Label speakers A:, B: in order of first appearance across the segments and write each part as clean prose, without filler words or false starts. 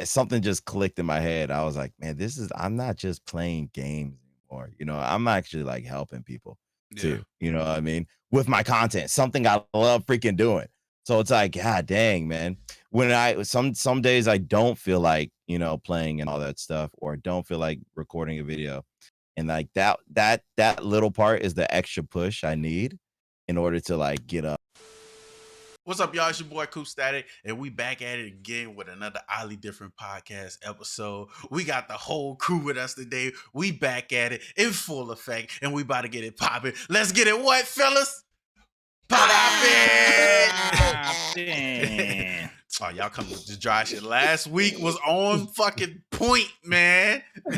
A: something just clicked in my head. I was like, man, I'm not just playing games anymore. I'm actually like helping people
B: Yeah.
A: too. You know what I mean? With my content, something I love freaking doing. So it's like, God dang, man. When some days I don't feel like, playing and all that stuff, or don't feel like recording a video. And like that little part is the extra push I need in order to like get up.
B: What's up, y'all? It's your boy Coopstatic, and we back at it again with another oddly different podcast episode. We got the whole crew with us today. We back at it in full effect, and we about to get it popping. Let's get it what, fellas? Poppin'! Oh, y'all come with this dry shit. Last week was on fucking point, man.
C: I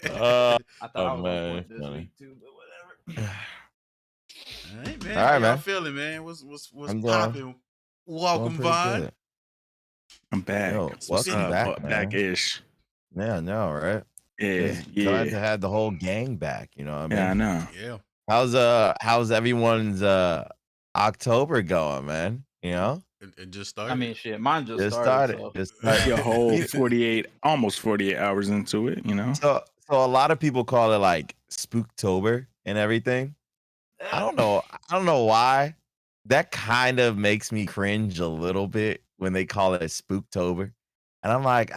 C: thought I was on point this week too, but whatever.
B: All right, man.
A: All right,
B: How y'all
A: man.
B: feeling, man? What's
A: I'm
B: popping? Welcome,
A: pretty
B: Von.
A: good.
D: I'm back.
A: Yo, welcome back, man.
D: Back-ish.
A: Yeah, I know, right?
D: Yeah,
A: Glad to have the whole gang back. You know what I mean?
D: Yeah, I know.
B: Yeah.
A: How's everyone's October going, man?
B: It just started.
C: I mean, shit, mine just started. So.
A: Just started.
D: Your whole almost 48 hours into it,
A: So a lot of people call it like Spooktober and everything. I don't know why. That kind of makes me cringe a little bit when they call it Spooktober. And I'm like,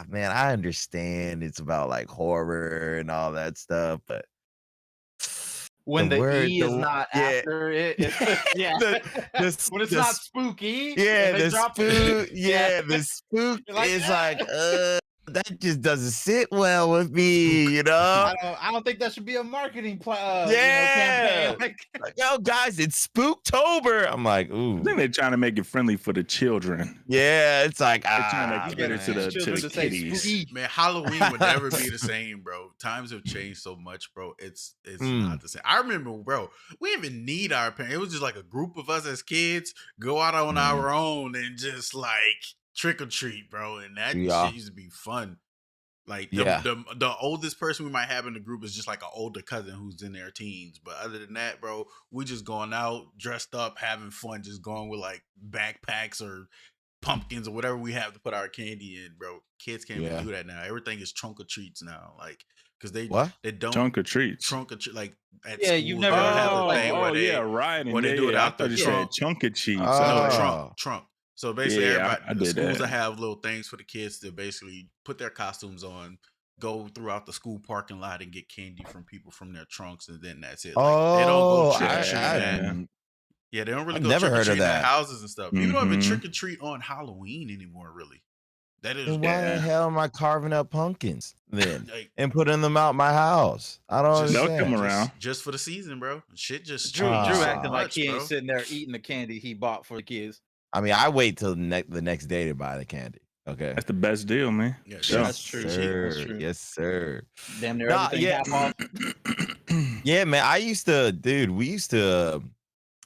A: man, I understand it's about like horror and all that stuff, but
C: when the E is not after it, when it's not spooky,
A: the spook, the spook is like, that just doesn't sit well with me,
C: I don't think that should be a marketing campaign.
A: Like, yo, guys, it's Spooktober. I'm like, ooh.
D: I think they're trying to make it friendly for the children.
A: Yeah, it's like,
D: they're trying to get it to the kiddies.
B: Man, Halloween would never be the same, bro. Times have changed so much, bro. It's not the same. I remember, bro, we didn't even need our parents. It was just like a group of us as kids go out on our own and just like trick or treat, bro, and that shit used to be fun. Like the oldest person we might have in the group is just like an older cousin who's in their teens. But other than that, bro, we just going out, dressed up, having fun, just going with like backpacks or pumpkins or whatever we have to put our candy in, bro. Kids can't even do that now. Everything is trunk or treats now, like because they don't
D: trunk or treats.
B: Like at
C: school,
B: you never have a thing where they
D: right,
B: when they do it out the trunk.
D: Chunk or treats.
B: No, trunk. So basically, the schools
D: that.
B: have little things for the kids to basically put their costumes on, go throughout the school parking lot and get candy from people from their trunks, and then that's it. Like, they don't go trick or treat. Yeah, they don't really go trick or treat in their houses and stuff. People don't even trick or treat on Halloween anymore, really. That is.
A: Why the hell am I carving up pumpkins then and putting them out my house? I don't understand.
D: They'll come around
B: just for the season, bro. Shit just
C: Drew acting like he ain't sitting there eating the candy he bought for the kids.
A: I mean, I wait till the next day to buy the candy. Okay,
D: that's the best deal, man.
B: Yeah,
C: that's true.
A: Sir. That's true. Yes, sir.
C: Damn near everything half off.
A: Yeah, man. We used to,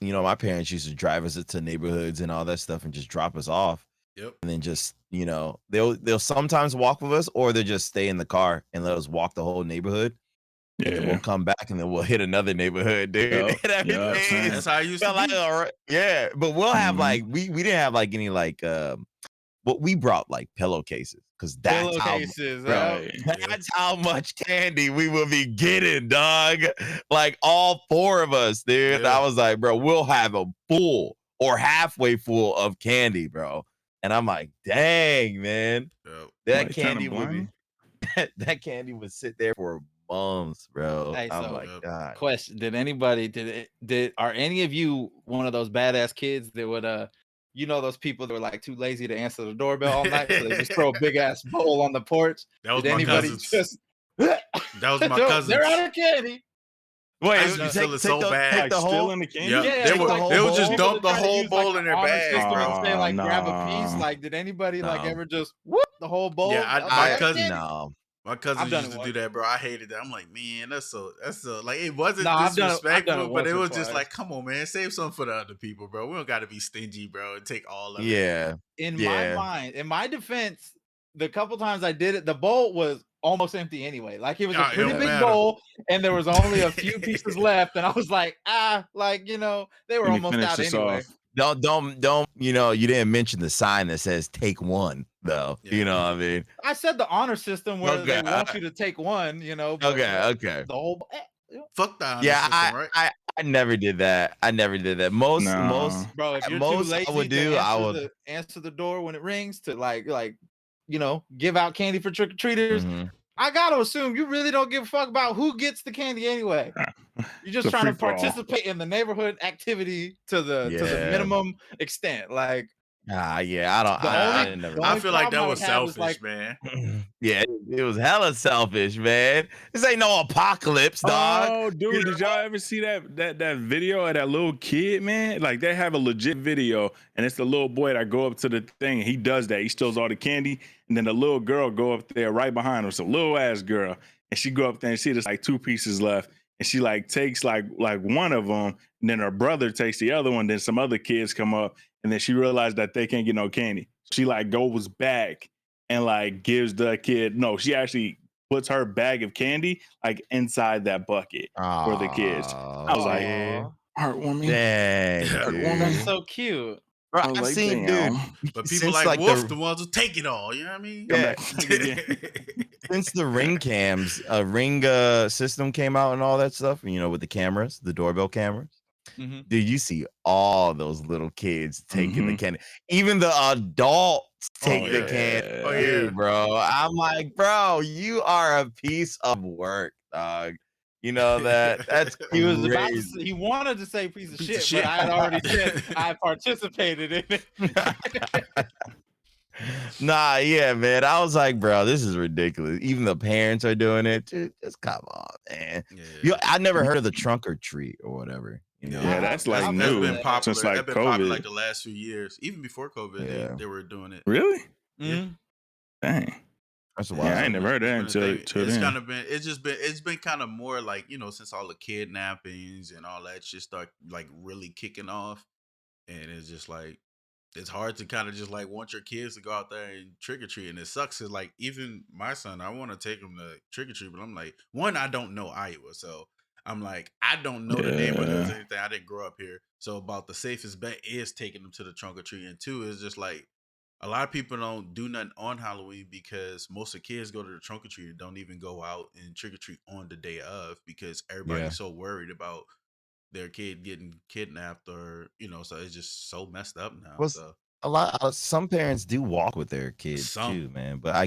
A: my parents used to drive us to neighborhoods and all that stuff and just drop us off.
B: Yep.
A: And then just, they'll sometimes walk with us, or they'll just stay in the car and let us walk the whole neighborhood. Yeah, and we'll come back and then we'll hit another neighborhood, dude.
B: That's how I used to be.
A: Like, yeah, but we'll have like we didn't have like any like but we brought like pillowcases because that's how much candy we will be getting, dog. Like all four of us, dude. Yeah. I was like, bro, we'll have a full or halfway full of candy, bro. And I'm like, dang, man, that candy would sit there for months, bro.
C: Hey,
A: I'm like, God.
C: Question: are any of you one of those badass kids that would those people that were like too lazy to answer the doorbell all night, so they just throw a big ass bowl on the porch?
B: That was my cousins. That was my cousins.
C: They're out of candy.
B: Wait, you take so bad.
D: Like still in the candy?
B: Yeah, they would just dump the whole bowl in their bag.
C: Grab a piece. Like, did anybody ever just whoop the whole bowl?
B: Yeah, my cousin.
A: No.
B: My cousins used to do that, bro. I hated that. I'm like, man, that's so like it wasn't disrespectful, but it was just like, come on, man, save some for the other people, bro. We don't got to be stingy, bro, and take all of it.
C: In my mind, in my defense, the couple times I did it, the bowl was almost empty anyway. Like it was a pretty big bowl, and there was only a few pieces left, and I was like, they were almost out anyway.
A: don't. You know, you didn't mention the sign that says "Take one," though.
B: Yeah.
A: You know what I mean?
C: I said the honor system where
A: Okay,
C: they want you to take one. You know. But,
A: Okay.
C: The whole.
B: Fuck the honor
A: Yeah,
B: system, right?
A: I never did that. I never did that. Most,
C: bro, if you're too
A: most
C: lazy
A: I would
C: to
A: do, I would.
C: answer the door when it rings to like give out candy for trick or treaters.
A: Mhm.
C: I gotta assume you really don't give a fuck about who gets the candy anyway. You're just
D: The
C: trying to
D: free-for-all.
C: participate in the neighborhood activity to the minimum extent. Like,
A: Yeah, I don't.
C: The
A: I
C: only-
A: never.
C: the
B: I
C: only
B: feel like that
C: problem I
B: was
C: would have is,
B: selfish,
C: like-
B: man.
A: Yeah, it was hella selfish, man. This ain't no apocalypse, dog.
D: Oh, dude, did y'all ever see that video of that little kid, man? Like, they have a legit video, and it's the little boy that go up to the thing, and he does that. He steals all the candy, and then the little girl go up there right behind him. It's a little ass girl, and she go up there and see there's like 2 pieces left, and she like takes like one of them, and then her brother takes the other one. Then some other kids come up, and then she realized that they can't get no candy. She like goes back and like gives the kid. No, she actually puts her bag of candy like inside that bucket for the kids. I was like, heartwarming.
A: Dang,
D: Heartwarming.
C: That's so cute.
A: Bro,
D: I was
A: I've
D: like,
A: seen,
D: damn.
A: dude.
B: But people
A: since,
B: like Wolf,
A: the
B: the ones who take it all. You know what I mean?
A: Yeah.
D: Since
A: the Ring cams, Ring system came out and all that stuff, you know, with the cameras, the doorbell cameras.
C: Mhm.
A: Dude, you see all those little kids taking the candy. Even the adults take the candy.
B: Oh, yeah.
A: Bro. I'm like, bro, you are a piece of work, dog. You know that? That's
C: He was about to.
A: crazy.
C: He wanted to say piece of
B: Piece
C: shit,
B: of shit.
C: but I had already said I participated in it.
A: Nah, yeah, man. I was like, bro, this is ridiculous. Even the parents are doing it. Dude, just come on, man.
B: Yeah.
A: I never heard of the trunk or treat or whatever. You know?
D: Yeah, that's like
C: I've
D: new.
B: That's been popular.
D: Since like
B: That's been popular
D: COVID.
B: like the last few years. Even before COVID,
A: Yeah.
B: they were doing it.
D: Really?
C: Mhm.
D: Dang.
A: That's
D: Yeah, I ain't never heard of that until
B: It's
D: then.
B: kind of been. It's been kind of more like, you know, since all the kidnappings and all that shit start like really kicking off, and it's just like it's hard to kind of just like want your kids to go out there and trick or treat, and it sucks. Cause like even my son, I want to take him to trick or treat, but I'm like, one, I don't know Iowa, so I'm like, I don't know the neighborhoods or anything. I didn't grow up here, so about the safest bet is taking them to the trunk or treat. And two is just like a lot of people don't do nothing on Halloween because most of the kids go to the trunk or treat and don't even go out and trick or treat on the day of because everybody's so worried about their kid getting kidnapped or, you know, so it's just so messed up now.
A: Well,
B: So
A: some parents do walk with their kids
B: Some.
A: too, man. But I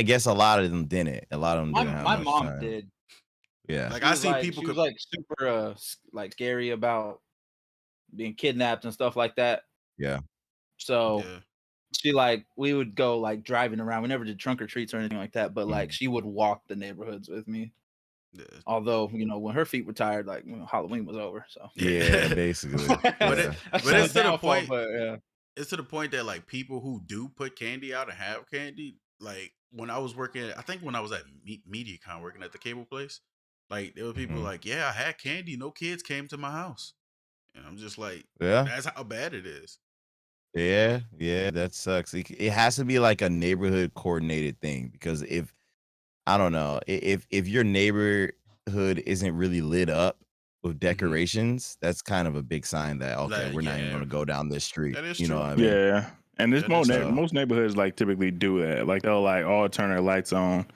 A: guess a lot of them didn't. A lot of them didn't have
C: My
A: much
C: mom
A: time.
C: did.
A: Yeah.
B: like
C: She
B: I
C: was
B: see
C: like,
B: people
C: she was like super like scary about being kidnapped and stuff like that.
A: Yeah.
C: So
B: yeah.
C: she like we would go like driving around. We never did trunk or treats or anything like that, but like she would walk the neighborhoods with me.
B: Yeah.
C: Although, you know, when her feet were tired, like, you know, Halloween was over. So
A: Yeah, basically.
B: But
A: Yeah.
B: it's to the point.
C: But yeah.
B: It's to the point that like people who do put candy out and have candy, like when I was working, I think when I was at MediaCon working at the cable place, like there were people like, yeah, I had candy, no kids came to my house, and I'm just like,
A: Yeah.
B: that's how bad it is.
A: Yeah, that sucks. It has to be like a neighborhood coordinated thing because if I don't know, if your neighborhood isn't really lit up with decorations, that's kind of a big sign that okay,
B: Like,
A: we're not even
B: yeah.
A: going to go down this street.
B: That is
A: You know
B: true.
A: what I mean?
D: Yeah. And this
B: That is true.
D: most neighborhoods like typically do that. Like they'll like all turn their lights on.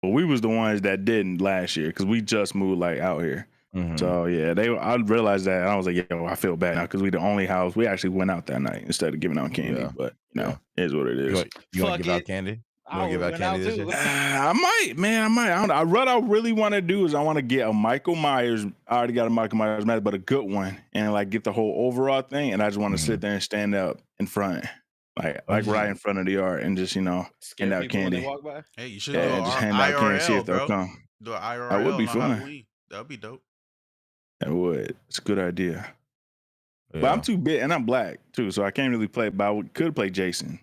D: But we was the ones that didn't last year because we just moved like out here.
A: Mhm.
D: So yeah, I realized that and I was like, yo, I feel bad now because we the only house we actually went out that night instead of giving out candy.
A: Yeah.
D: But you know, it is what it is.
A: You want
C: Fuck
A: to give out
C: it.
A: candy? You
C: I
A: want to give out
C: went out
A: candy this
C: too.
A: year?
D: I might, man. I might. I don't know. What I really want to do is I want to get a Michael Myers. I already got a Michael Myers mask, but a good one, and like get the whole overall thing. And I just want to sit there and stand up in front, like right in front of the yard, and just
C: Scare
D: hand out
C: people when they
D: candy.
C: walk by.
B: Hey, you should
D: Yeah,
B: do
D: just
B: an
D: hand out candy, see
B: IRL,
D: if they'll
B: bro.
D: come.
B: Do an IRL
D: That would be
B: on
D: fun.
B: Halloween. That would be dope.
D: That would. It's a good idea.
A: Yeah.
D: But I'm too big, and I'm black too, so I can't really play. But I could play Jason.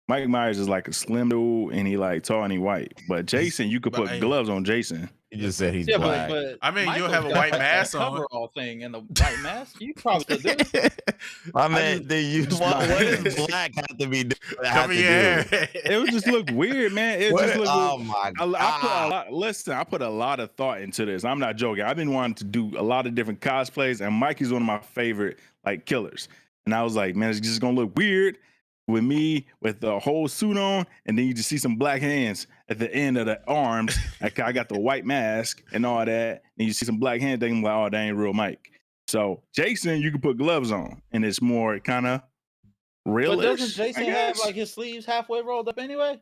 D: Mike Myers is like a slim dude, and he like tall and he white. But Jason, you could
B: But,
D: put
B: hey,
D: gloves on Jason.
A: He just said he's
C: Yeah,
A: black.
C: but
B: I mean, you'll
C: Michael's
B: have a
C: got,
B: white
C: like,
B: mask
C: that
B: on.
C: coverall thing and the white mask. You probably could do it.
A: I mean, what does
D: black.
A: black have to be doing?
B: Cover your hair.
D: It would just look weird, man. It just look.
A: Oh my god!
D: I put a lot. Listen, I put a lot of thought into this. I'm not joking. I've been wanting to do a lot of different cosplays, and Mikey's one of my favorite like killers. And I was like, man, it's just gonna look weird with me with the whole suit on, and then you just see some black hands at the end of the arms. Like I got the white mask and all that, and you see some black hands. Thinking like, oh, that ain't real Mike. So Jason, you can put gloves on, and it's more kind of real.
C: But doesn't Jason have like his sleeves halfway rolled up anyway?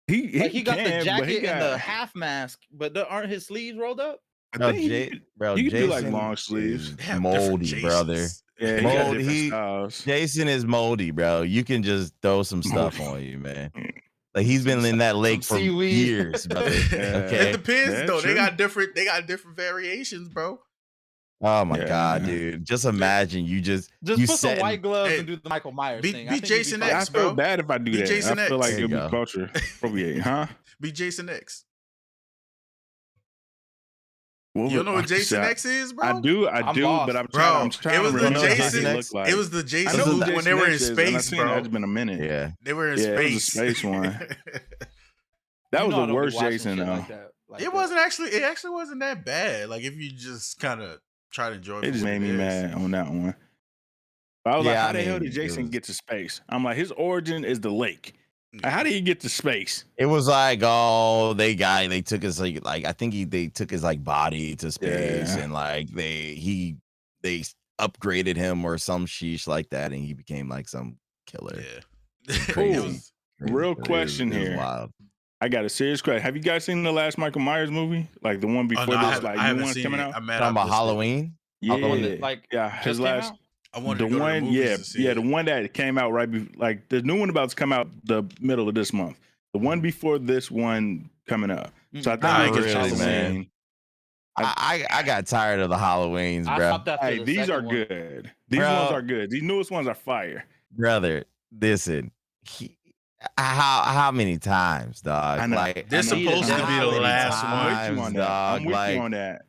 D: He
C: got the jacket and the half mask, but aren't his sleeves rolled up?
A: No,
D: you can do like long sleeves.
A: Moldy, brother.
D: Yeah,
A: moldy. Jason is moldy, bro. You can just throw some stuff on you, man. Like he's been in that lake for years, brother. Okay.
B: It depends though. True. They got different variations, bro.
A: Oh my God, dude! Just imagine you
C: put some white gloves and do the Michael Myers thing.
B: Be Jason X, bro.
D: I feel bad if I do that.
B: Jason
D: I feel
B: X.
D: like it'll be culture appropriate, huh?
B: Be Jason X.
D: You
B: don't know what Jason X is, bro?
D: I do, but I'm trying to remember what Jason X looked like.
B: It was the Jason when they were in space, bro.
D: It's been a minute.
A: Yeah,
B: they were in space.
D: It was a space one. That was the worst Jason, though.
B: It wasn't actually. It actually wasn't that bad. Like if you just kind of try to enjoy it.
D: It just made me mad on that one. But I was like, how the hell did Jason get to space? I'm like, his origin is the lake. Like, how did he get to space?
A: It was like, oh, they took his like I think they took his like body to space, and like they upgraded him or some sheesh like that, and he became like some killer.
B: Yeah.
A: Crazy.
D: Real question here.
A: Wild.
D: I got a serious question. Have you guys seen the last Michael Myers movie? Like the one before this, like new one coming out?
A: Talking about Halloween?
D: Yeah, his last.
B: I wanted to go to the movies to see
D: the one that came out right before, like the new one about to come out the middle of this month. The one before this one coming up. So I think it's
A: really, man. I got tired of the Halloweens, bro.
D: Hey, these are good. These ones are good. These newest ones are fire,
A: brother. Listen, how many times, dog?
D: I know.
A: Like
B: this supposed to be the last one,
D: dog. I'm with you on that.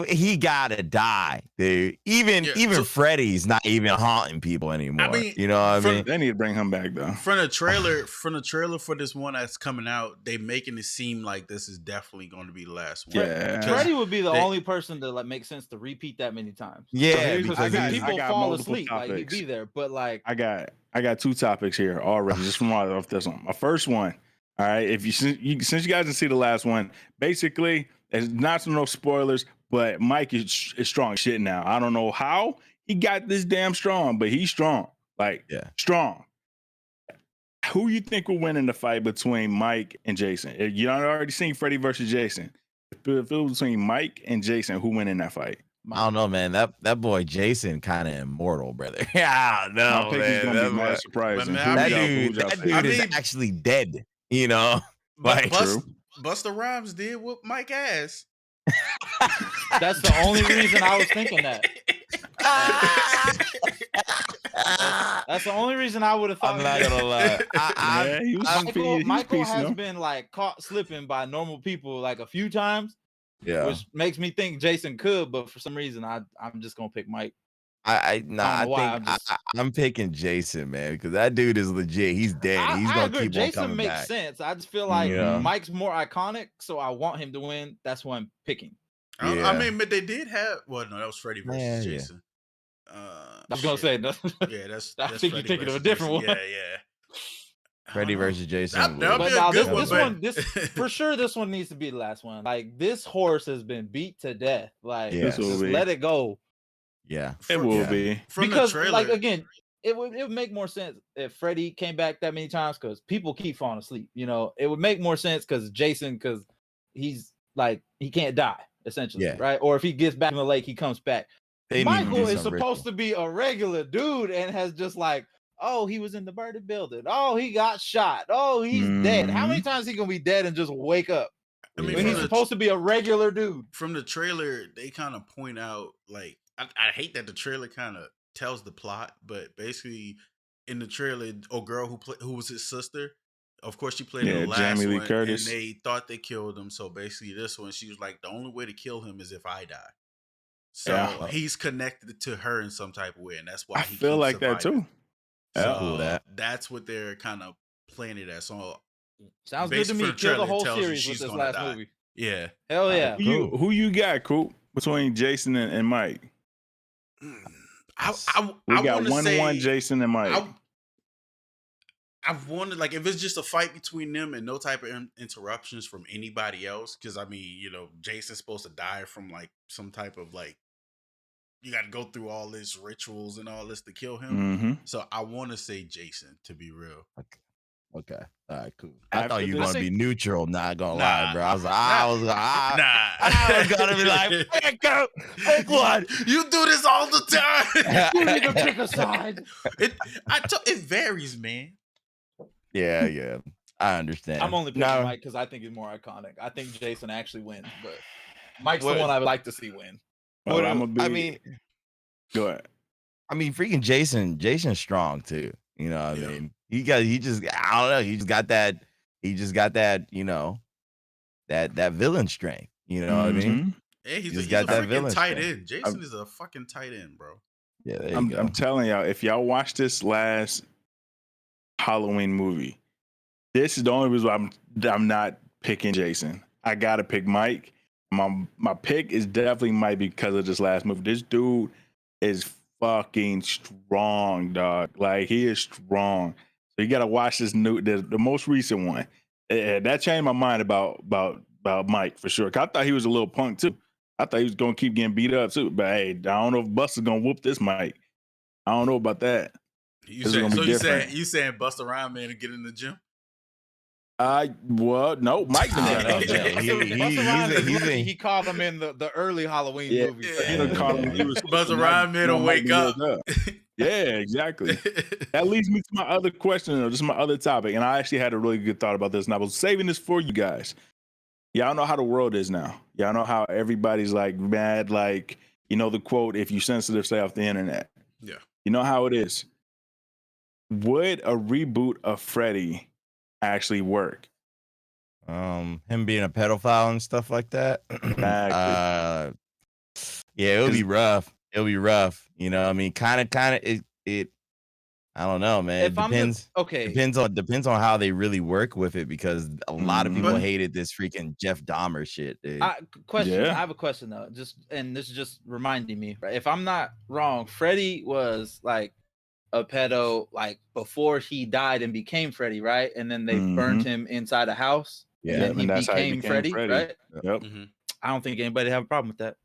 A: He gotta die, dude. Even Freddy's not even haunting people anymore. I mean, you know what I mean?
D: They need to bring him back though.
B: From the trailer for this one that's coming out, they making it seem like this is definitely going to be the last one.
C: Yeah, Freddy would be the only person to like make sense to repeat that many times.
A: Yeah,
C: so because people fall asleep, topics. Like he'd be there. But like,
D: I got two topics here already, just from off this one. My first one, all right. If since you guys didn't see the last one, basically, there's not no spoilers. But Mike is strong shit now. I don't know how he got this damn strong, but he's strong. Like, strong. Who you think will win in the fight between Mike and Jason? You already seen Freddy versus Jason. If it was between Mike and Jason, who win in that fight?
A: I don't know, man. That boy Jason kind of immortal, brother. Yeah, no,
D: I think he's gonna be more surprising.
A: That dude is actually dead. You know, like
B: Busta Rhymes did whoop Mike ass.
C: That's the only reason I was thinking that. That's the only reason I would have thought.
A: I'm not gonna lie.
C: Michael has been like caught slipping by normal people like a few times.
A: Yeah,
C: which makes me think Jason could, but for some reason I'm just gonna pick Mike.
A: I'm picking Jason, man, because that dude is legit. He's dead. He's gonna keep
C: Jason
A: on coming
C: makes
A: back.
C: sense. I just feel like Mike's more iconic, so I want him to win. That's who I'm picking.
B: I mean, but they did have. Well, no, that was Freddy versus Jason.
C: I was gonna say, no.
B: Yeah, that's.
C: I think you're thinking of a different one.
B: Yeah.
A: Freddy versus Jason.
C: This for sure. This one needs to be the last one. Like this horse has been beat to death. Like just let it go.
A: Yeah,
D: it will be
C: because like again, it would make more sense if Freddy came back that many times because people keep falling asleep. You know, it would make more sense because Jason, because he's like he can't die essentially, right? Or if he gets back in the lake, he comes back. Michael is supposed to be a regular dude and has just like, oh, he was in the burning building. Oh, he got shot. Oh, he's dead. How many times he gonna be dead and just wake up? I mean, he's supposed to be a regular dude.
B: From the trailer, they kind of point out like. I hate that the trailer kind of tells the plot, but basically in the trailer, girl who was his sister, of course she played in the last
D: Jamie Lee
B: one,
D: Curtis.
B: And they thought they killed him. So basically this one, she was like, the only way to kill him is if I die. So he's connected to her in some type of way, and that's why he
D: feel like
B: surviving.
D: that too.
B: So that's what they're kind of playing it as. So
C: sounds good to me. Kill the whole series with this last movie.
B: Yeah,
C: hell yeah.
D: Who you got, Coop, between Jason and Mike? We got 1-1 Jason and Mike.
B: I've wanted, like, if it's just a fight between them and no type of interruptions from anybody else, because I mean, you know, Jason's supposed to die from like some type of like, you got to go through all this rituals and all this to kill him. So I want to say Jason, to be real.
A: Okay. All right, cool. I thought you were gonna be neutral. Not gonna lie, bro. I was gonna be like, pick one.
B: You do this all the time.
C: You need to pick a side.
B: It varies, man.
A: Yeah. I understand.
C: I'm only picking Mike because I think he's more iconic. I think Jason actually wins, but Mike's the one I would like to see win.
D: Go ahead.
A: I mean, freaking Jason's strong too. You know what I mean? He just got that, you know, that villain strength. You know what I mean?
B: Yeah, he's got that freaking tight end. Jason is a fucking tight end, bro.
A: Yeah, there
D: you
A: go.
D: I'm telling y'all, if y'all watch this last Halloween movie, this is the only reason why I'm not picking Jason. I gotta pick Mike. My pick is definitely Mike because of this last movie. This dude is fucking strong, dog. Like, he is strong. So you gotta watch this the most recent one. That changed my mind about Mike for sure. 'Cause I thought he was a little punk too. I thought he was gonna keep getting beat up too. But hey, I don't know if Buster's gonna whoop this Mike. I don't know about that.
B: You saying Busta Rhymes man to get in the gym?
D: No, Mike
C: he called him in the early Halloween movie.
D: He was
B: Busta Rhymes man to wake up.
D: Yeah, exactly. That leads me to my other question, though. This is my other topic, and I actually had a really good thought about this, and I was saving this for you guys. Y'all know how the world is now. Y'all know how everybody's like mad, like, you know the quote, if you sensitive, stay off the internet.
B: Yeah.
D: You know how it is. Would a reboot of Freddy actually work?
A: Him being a pedophile and stuff like that.
D: Exactly.
A: Yeah, it'll be rough. It'll be rough. You know, I mean, kind of. It. I don't know, man. It depends. Depends on how they really work with it, because a lot of people hated this freaking Jeff Dahmer shit, dude.
C: I have a question though. This is just reminding me, right? If I'm not wrong, Freddy was like a pedo like before he died and became Freddy, right? And then they burned him inside a house.
A: Yeah,
C: and then he became Freddy, right?
D: Yep.
C: I don't think anybody have a problem with that.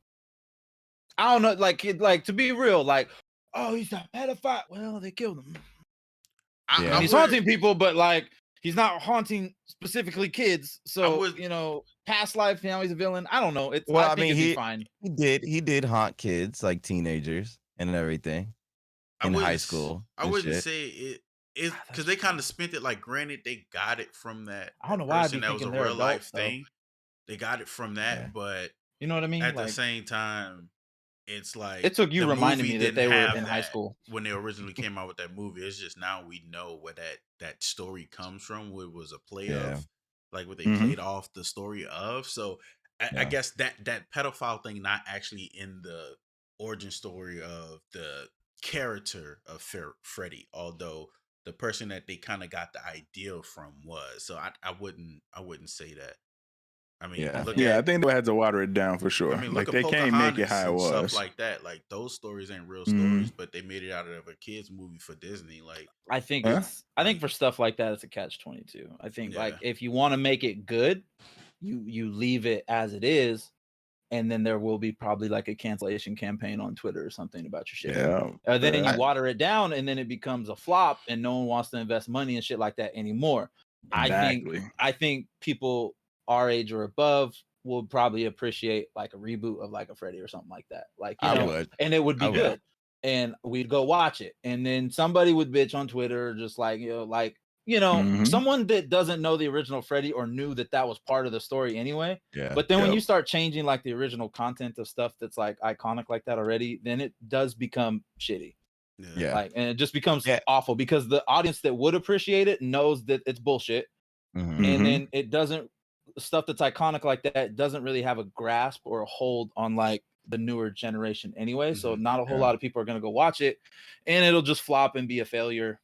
C: I don't know, like to be real, like, oh, he's a pedophile. Well, they killed him. He's haunting people, but like he's not haunting specifically kids. So you know, past life, now he's a villain. I don't know. I think it'd be fine.
A: He did haunt kids, like teenagers and everything in high school.
B: I wouldn't say it because they kind of spent it like, granted, they got it from that.
C: I don't know why
B: that was a real life thing. They got it from that, but
C: you know what I mean.
B: At the same time, it's like
C: it took you reminding me that they were in high school
B: when they originally came out with that movie. It's just now we know where that story comes from. What was a play of, like what they played off the story of. So I guess that pedophile thing not actually in the origin story of the character of Freddy, although the person that they kind of got the idea from was. So I wouldn't say that. I mean,
D: I think they had to water it down for sure. I mean, like they can't make it how it was.
B: Stuff like that, like those stories ain't real stories, but they made it out of a kids movie for Disney. Like,
C: I think for stuff like that, it's a catch-22. I think like if you want to make it good, you leave it as it is, and then there will be probably like a cancellation campaign on Twitter or something about your shit.
D: Yeah.
C: Then you water it down, and then it becomes a flop, and no one wants to invest money and shit like that anymore.
D: Exactly.
C: I think people our age or above will probably appreciate like a reboot of like a Freddy or something like that. Like, you know, and it would be good. And we'd go watch it. And then somebody would bitch on Twitter, just like, someone that doesn't know the original Freddy or knew that was part of the story anyway.
A: Yeah.
C: But then when you start changing like the original content of stuff that's like iconic like that already, then it does become shitty.
A: Yeah.
C: Like, and it just becomes awful because the audience that would appreciate it knows that it's bullshit. And then it doesn't, stuff that's iconic like that doesn't really have a grasp or a hold on like the newer generation anyway. So not a whole lot of people are going to go watch it, and it'll just flop and be a failure.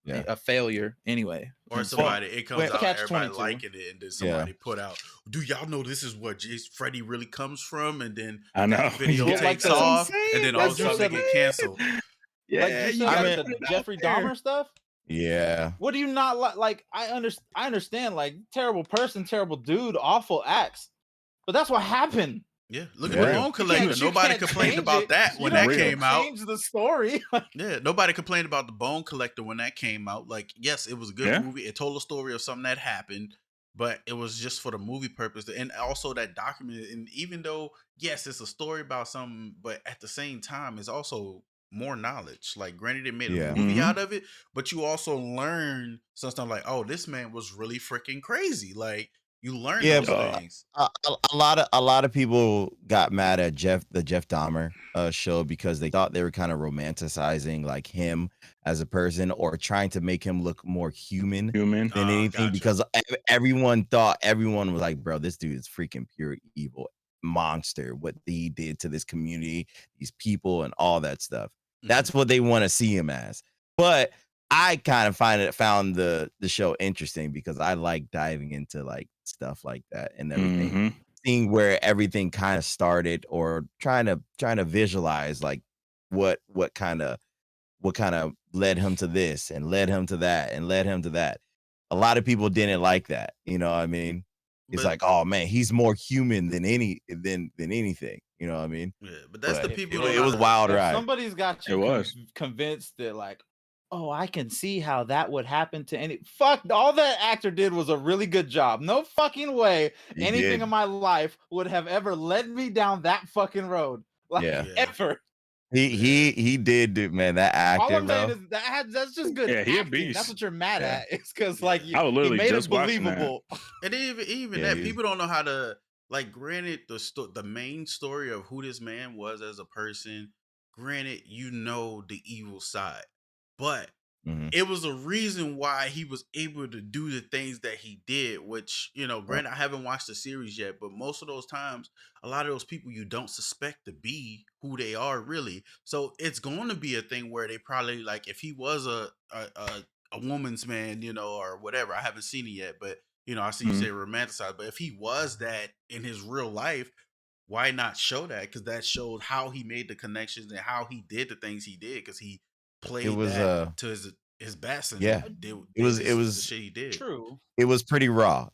C: a failure anyway.
B: Or somebody, it comes out, everybody
C: 22.
B: liking it, and then somebody put out, do y'all know this is what Freddie really comes from? And then
D: I know
B: that video takes off, and then all of a sudden they get canceled.
C: Yeah, like you said, the Jeffrey Dahmer stuff.
A: Yeah.
C: What do you not like? Like I understand, like terrible person, terrible dude, awful acts, but that's what happened.
B: Yeah, look at the Bone Collector. Nobody complained about that when that came out.
C: Change the story.
B: Yeah, nobody complained about the Bone Collector when that came out. Like, yes, it was a good movie. It told a story of something that happened, but it was just for the movie purpose. And also that document. And even though, yes, it's a story about something, but at the same time, it's also more knowledge. Like, granted, it made a movie out of it, but you also learn something like, oh, this man was really freaking crazy. Like, you learn those things.
A: A lot of people got mad at the Jeff Dahmer show because they thought they were kind of romanticizing like him as a person or trying to make him look more human than anything. Because everyone was like, bro, this dude is freaking pure evil monster. What he did to this community, these people, and all that stuff. That's what they want to see him as. But I kind of found the show interesting because I like diving into like stuff like that and everything, seeing where everything kind of started, or trying to visualize like what kind of led him to this and led him to that and led him to that. A lot of people didn't like that, you know what I mean? It's like, oh man, he's more human than anything. You know what I mean?
B: Yeah, but that's the people.
A: It was wild ride.
C: Somebody's got you convinced that like, oh, I can see how that would happen to any. Fuck, all that actor did was a really good job. No fucking way anything in my life would have ever led me down that fucking road. Like, ever.
A: He did, dude, man. That actor,
C: all I'm saying is that's just good.
D: Yeah, he a
C: acting.
D: beast.
C: That's what you're mad at. It's because like
D: I was literally
C: made
D: just
C: it believable.
B: And even that, people don't know how to like. Granted, the main story of who this man was as a person. Granted, you know the evil side, but it was a reason why he was able to do the things that he did, which, you know, granted, I haven't watched the series yet, but most of those times, a lot of those people you don't suspect to be who they are really. So it's going to be a thing where they probably, like, if he was a woman's man, you know, or whatever, I haven't seen it yet, but, you know, I see you say romanticized, but if he was that in his real life, why not show that? Because that showed how he made the connections and how he did the things he did, because he played that to his best, and it was the shit he did.
C: True.
A: It was pretty raw.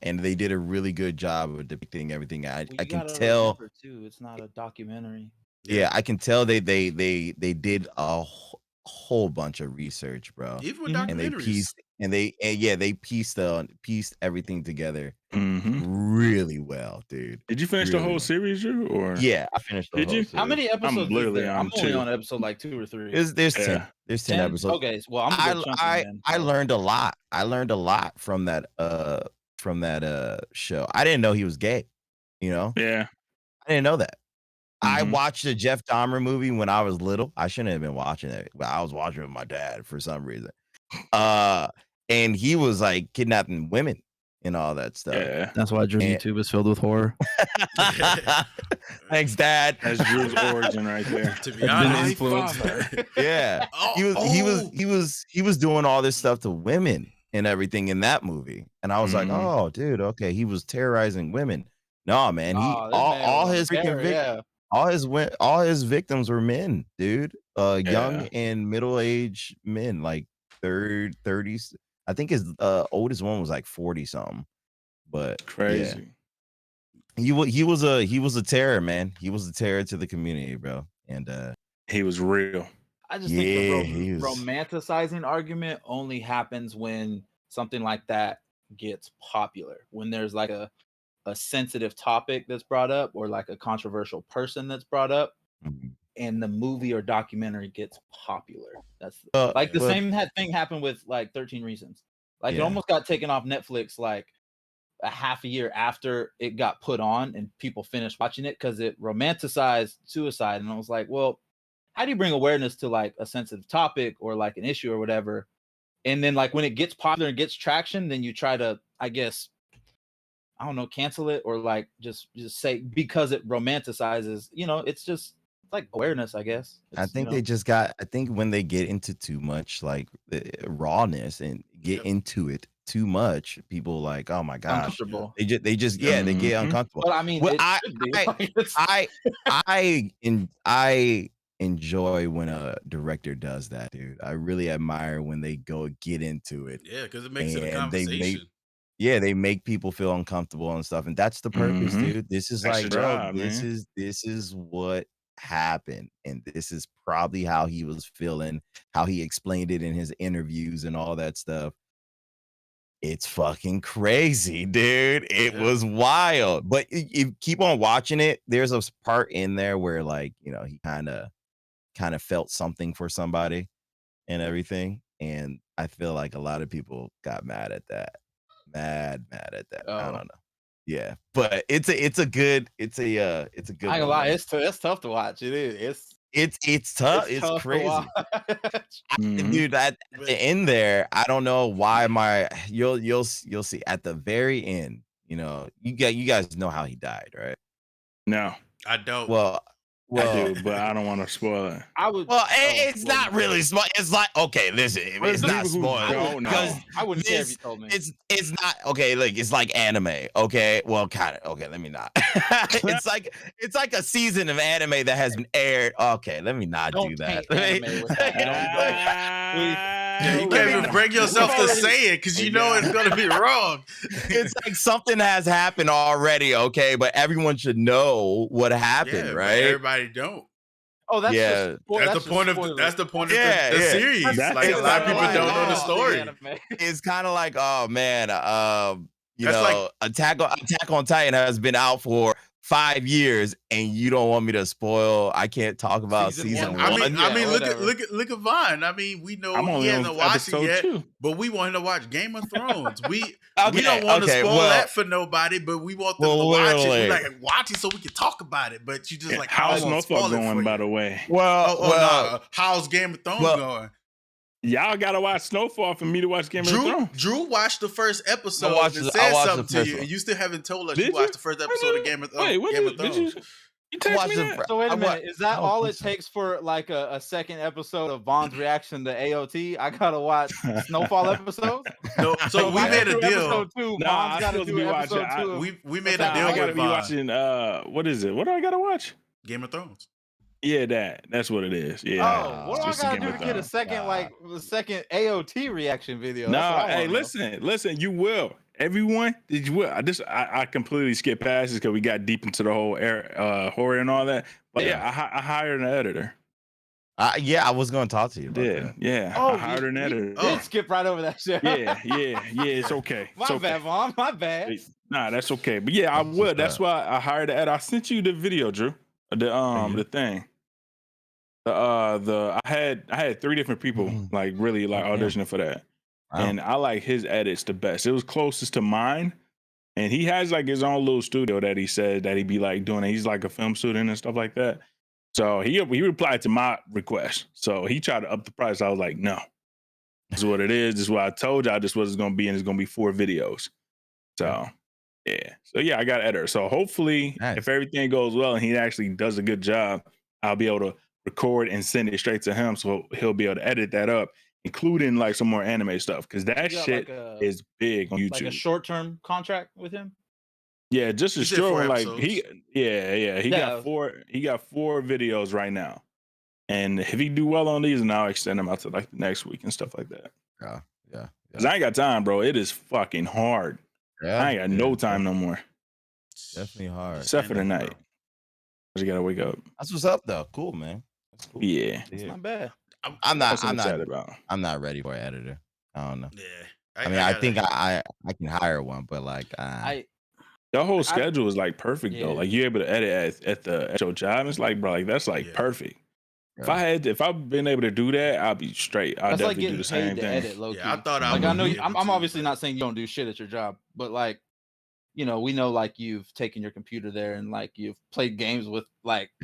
A: And they did a really good job of depicting everything. I can tell
C: too. It's not a documentary.
A: Yeah, I can tell they did a whole bunch of research, bro.
B: Even with documentaries.
A: They pieced everything together really well, dude.
D: Did you finish the whole series, Drew? Or
A: yeah, I finished the whole series.
C: How many episodes?
D: I'm literally
C: I'm only on episode like 2 or 3.
A: There's 10. There's 10 episodes.
C: Okay, well,
A: I learned a lot. I learned a lot from that show. I didn't know he was gay. You know?
D: Yeah,
A: I didn't know that. I watched a Jeff Dahmer movie when I was little. I shouldn't have been watching it, but I was watching it with my dad for some reason. And he was like kidnapping women and all that stuff.
D: Yeah.
C: That's why Drew's YouTube is filled with horror.
A: Thanks, Dad.
D: That's Drew's origin right there.
B: To be honest,
A: yeah. He was doing all this stuff to women and everything in that movie. And I was like, oh, dude, okay. He was terrorizing women. No, man. All his victims were men, dude. Young and middle-aged men, like 30s. I think his oldest one was like 40 something. But
D: crazy.
A: Yeah. He was a terror, man. He was a terror to the community, bro. And
D: he was real.
C: I just think the romanticizing argument only happens when something like that gets popular. When there's like a sensitive topic that's brought up, or like a controversial person that's brought up, and the movie or documentary gets popular. That's like the same thing happened with like 13 Reasons. Like it almost got taken off Netflix like a half a year after it got put on and people finished watching it because it romanticized suicide. And I was like, well, how do you bring awareness to like a sensitive topic or like an issue or whatever? And then like when it gets popular and gets traction, then you try to, I guess, I don't know, cancel it, or like just say because it romanticizes, you know, it's just like awareness, I guess.
A: I think they just got. I think when they get into too much like rawness and get into it too much, people like, oh my gosh,
C: uncomfortable.
A: they just they get uncomfortable.
C: But I mean,
A: well,
C: it should be.
A: I enjoy when a director does that, dude. I really admire when they get into it.
B: Yeah, because it makes it a
A: And
B: conversation.
A: they make people feel uncomfortable and stuff, and that's the purpose, dude. This is
D: That's
A: like,
D: the
A: bro,
D: job,
A: this
D: man.
A: is what happened, and this is probably how he was feeling, how he explained it in his interviews and all that stuff. It's fucking crazy, dude. It was wild. But you keep on watching it. There's a part in there where, like, you know, he kind of felt something for somebody and everything. And I feel like a lot of people got mad at that. Mad at that. I don't know. Yeah. But it's a good
C: I ain't gonna lie, it's tough to watch. It is.
A: It's tough. It's
C: tough
A: crazy. Dude, at
B: But-
A: the end there, I don't know why you'll see at the very end, you know, you guys know how he died, right?
D: No,
B: I don't.
A: Well,
D: I do, but I don't want to spoil it.
C: I would.
A: well, it's not really small. It's like, okay, listen, it's not spoiled because
C: I wouldn't care if you told me.
A: it's not okay. Like, it's like anime. Okay, well, kind of. Okay, let me not. it's like a season of anime that has been aired. Okay, let me not do that.
C: Anime with that.
B: You can't even bring yourself to say it because you know it's gonna be wrong.
A: It's like something has happened already, okay, but everyone should know what happened, right?
B: Everybody don't.
C: Oh, that's
A: Yeah.
B: That's the point of the series.
A: That's
B: like a lot of people don't know the story.
A: It's kind of like, oh man, you
B: That's
A: know, Attack on Titan has been out for 5 years, and you don't want me to spoil. I can't talk about season 1.
B: I mean, look at Vaughn. I mean, we know he hasn't watched it yet, but we want him to watch Game of Thrones. We don't want to spoil that for nobody, but we want them to watch it. We like watch it so we can talk about it. But you just like,
D: how's Snowfall going, by the way?
B: Well, how's Game of Thrones going?
D: Y'all gotta watch Snowfall for me to watch Game of Thrones.
B: Drew watched the first episode and said something to you, and you still haven't told us you watched the first episode of Game of Thrones.
D: You text me that?
C: So wait a minute, is that all it takes for like a second episode of Von's reaction to AOT? I gotta watch Snowfall episodes.
B: No, so we made a deal.
C: Von's gotta do episode 2.
B: We made a deal.
D: I gotta be watching. What is it? What do I gotta watch?
B: Game of Thrones.
D: Yeah, that's what it is. Yeah.
C: Oh, what do I gotta do to get a second AOT reaction video?
D: No, hey, listen, you will. Everyone, you will. I completely skipped past this because we got deep into the whole horror and all that. But I hired an editor.
A: Yeah, I was gonna talk to you about that.
D: Yeah.
C: Oh,
D: I hired an editor.
C: Did skip right over that shit.
D: Yeah. It's okay.
C: My bad, Vaughn. My bad.
D: Nah, that's okay. But yeah, I would. That's why I hired an editor. I sent you the video, Drew. The thing. I had 3 different people like really like auditioning for that. Wow. And I like his edits the best. It was closest to mine. And he has like his own little studio that he said that he'd be like doing. He's like a film student and stuff like that. So he replied to my request. So he tried to up the price. I was like, no, this is what it is. This is what I told y'all. This is what it's going to be. And it's going to be 4 videos. So yeah. So yeah, I got an editor. So hopefully if everything goes well and he actually does a good job, I'll be able to record and send it straight to him. So he'll be able to edit that up, including like some more anime stuff. Cause that shit is big on YouTube.
C: Like a short-term contract with him?
D: Yeah, just a short one. Like he got 4 videos right now. And if he do well on these, and I'll extend them out to like the next week and stuff like that.
A: Yeah.
D: Cause I ain't got time, bro. It is fucking hard. Yeah, I ain't got no time no more.
A: Definitely hard.
D: Except for the night. You gotta wake up.
A: That's what's up though. Cool, man. That's cool.
D: Yeah.
C: It's not bad.
A: I'm not ready for an editor. I don't know.
B: Yeah.
A: I mean, I think I can hire one, but like
D: the whole schedule is like perfect though. Like you're able to edit at your job. It's like, bro, like that's like perfect. Yeah. If I've been able to do that, I'll be straight. I'll definitely do the same thing.
C: Edit, low key.
B: I thought
C: I know I'm obviously not saying you don't do shit at your job, but like, you know, we know like you've taken your computer there and like you've played games with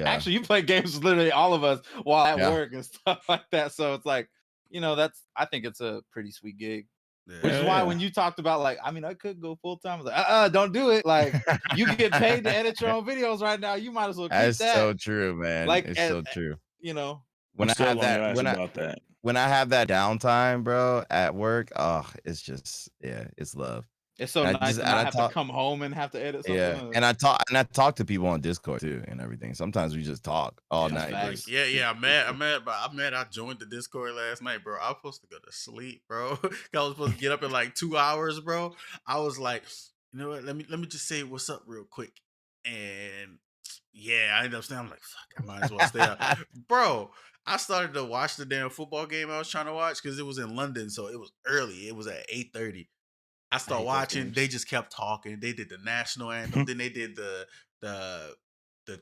C: actually you played games with literally all of us while at work and stuff like that. So it's like, you know, I think it's a pretty sweet gig.
B: Yeah.
C: Which is why when you talked about like, I mean, I could go full time. I was like, don't do it. Like, you get paid to edit your own videos right now. You might as well keep
A: That's
C: that.
A: so true, man.
C: Like,
A: it's so true.
C: You know,
A: when I have that, when I have that downtime, bro, at work, it's just it's love.
C: It's so nice to not have to come home and have to edit something.
A: Yeah, and I talk to people on Discord too and everything. Sometimes we just talk all night.
B: I joined the Discord last night, bro. I was supposed to go to sleep, bro. I was supposed to get up in like 2 hours, bro. I was like, you know what? Let me just say what's up real quick. And yeah, I ended up staying. I'm like, fuck, I might as well stay up, bro. I started to watch the damn football game I was trying to watch because it was in London, so it was early. It was at 8:30. I started watching. They just kept talking. They did the national anthem. Then they did the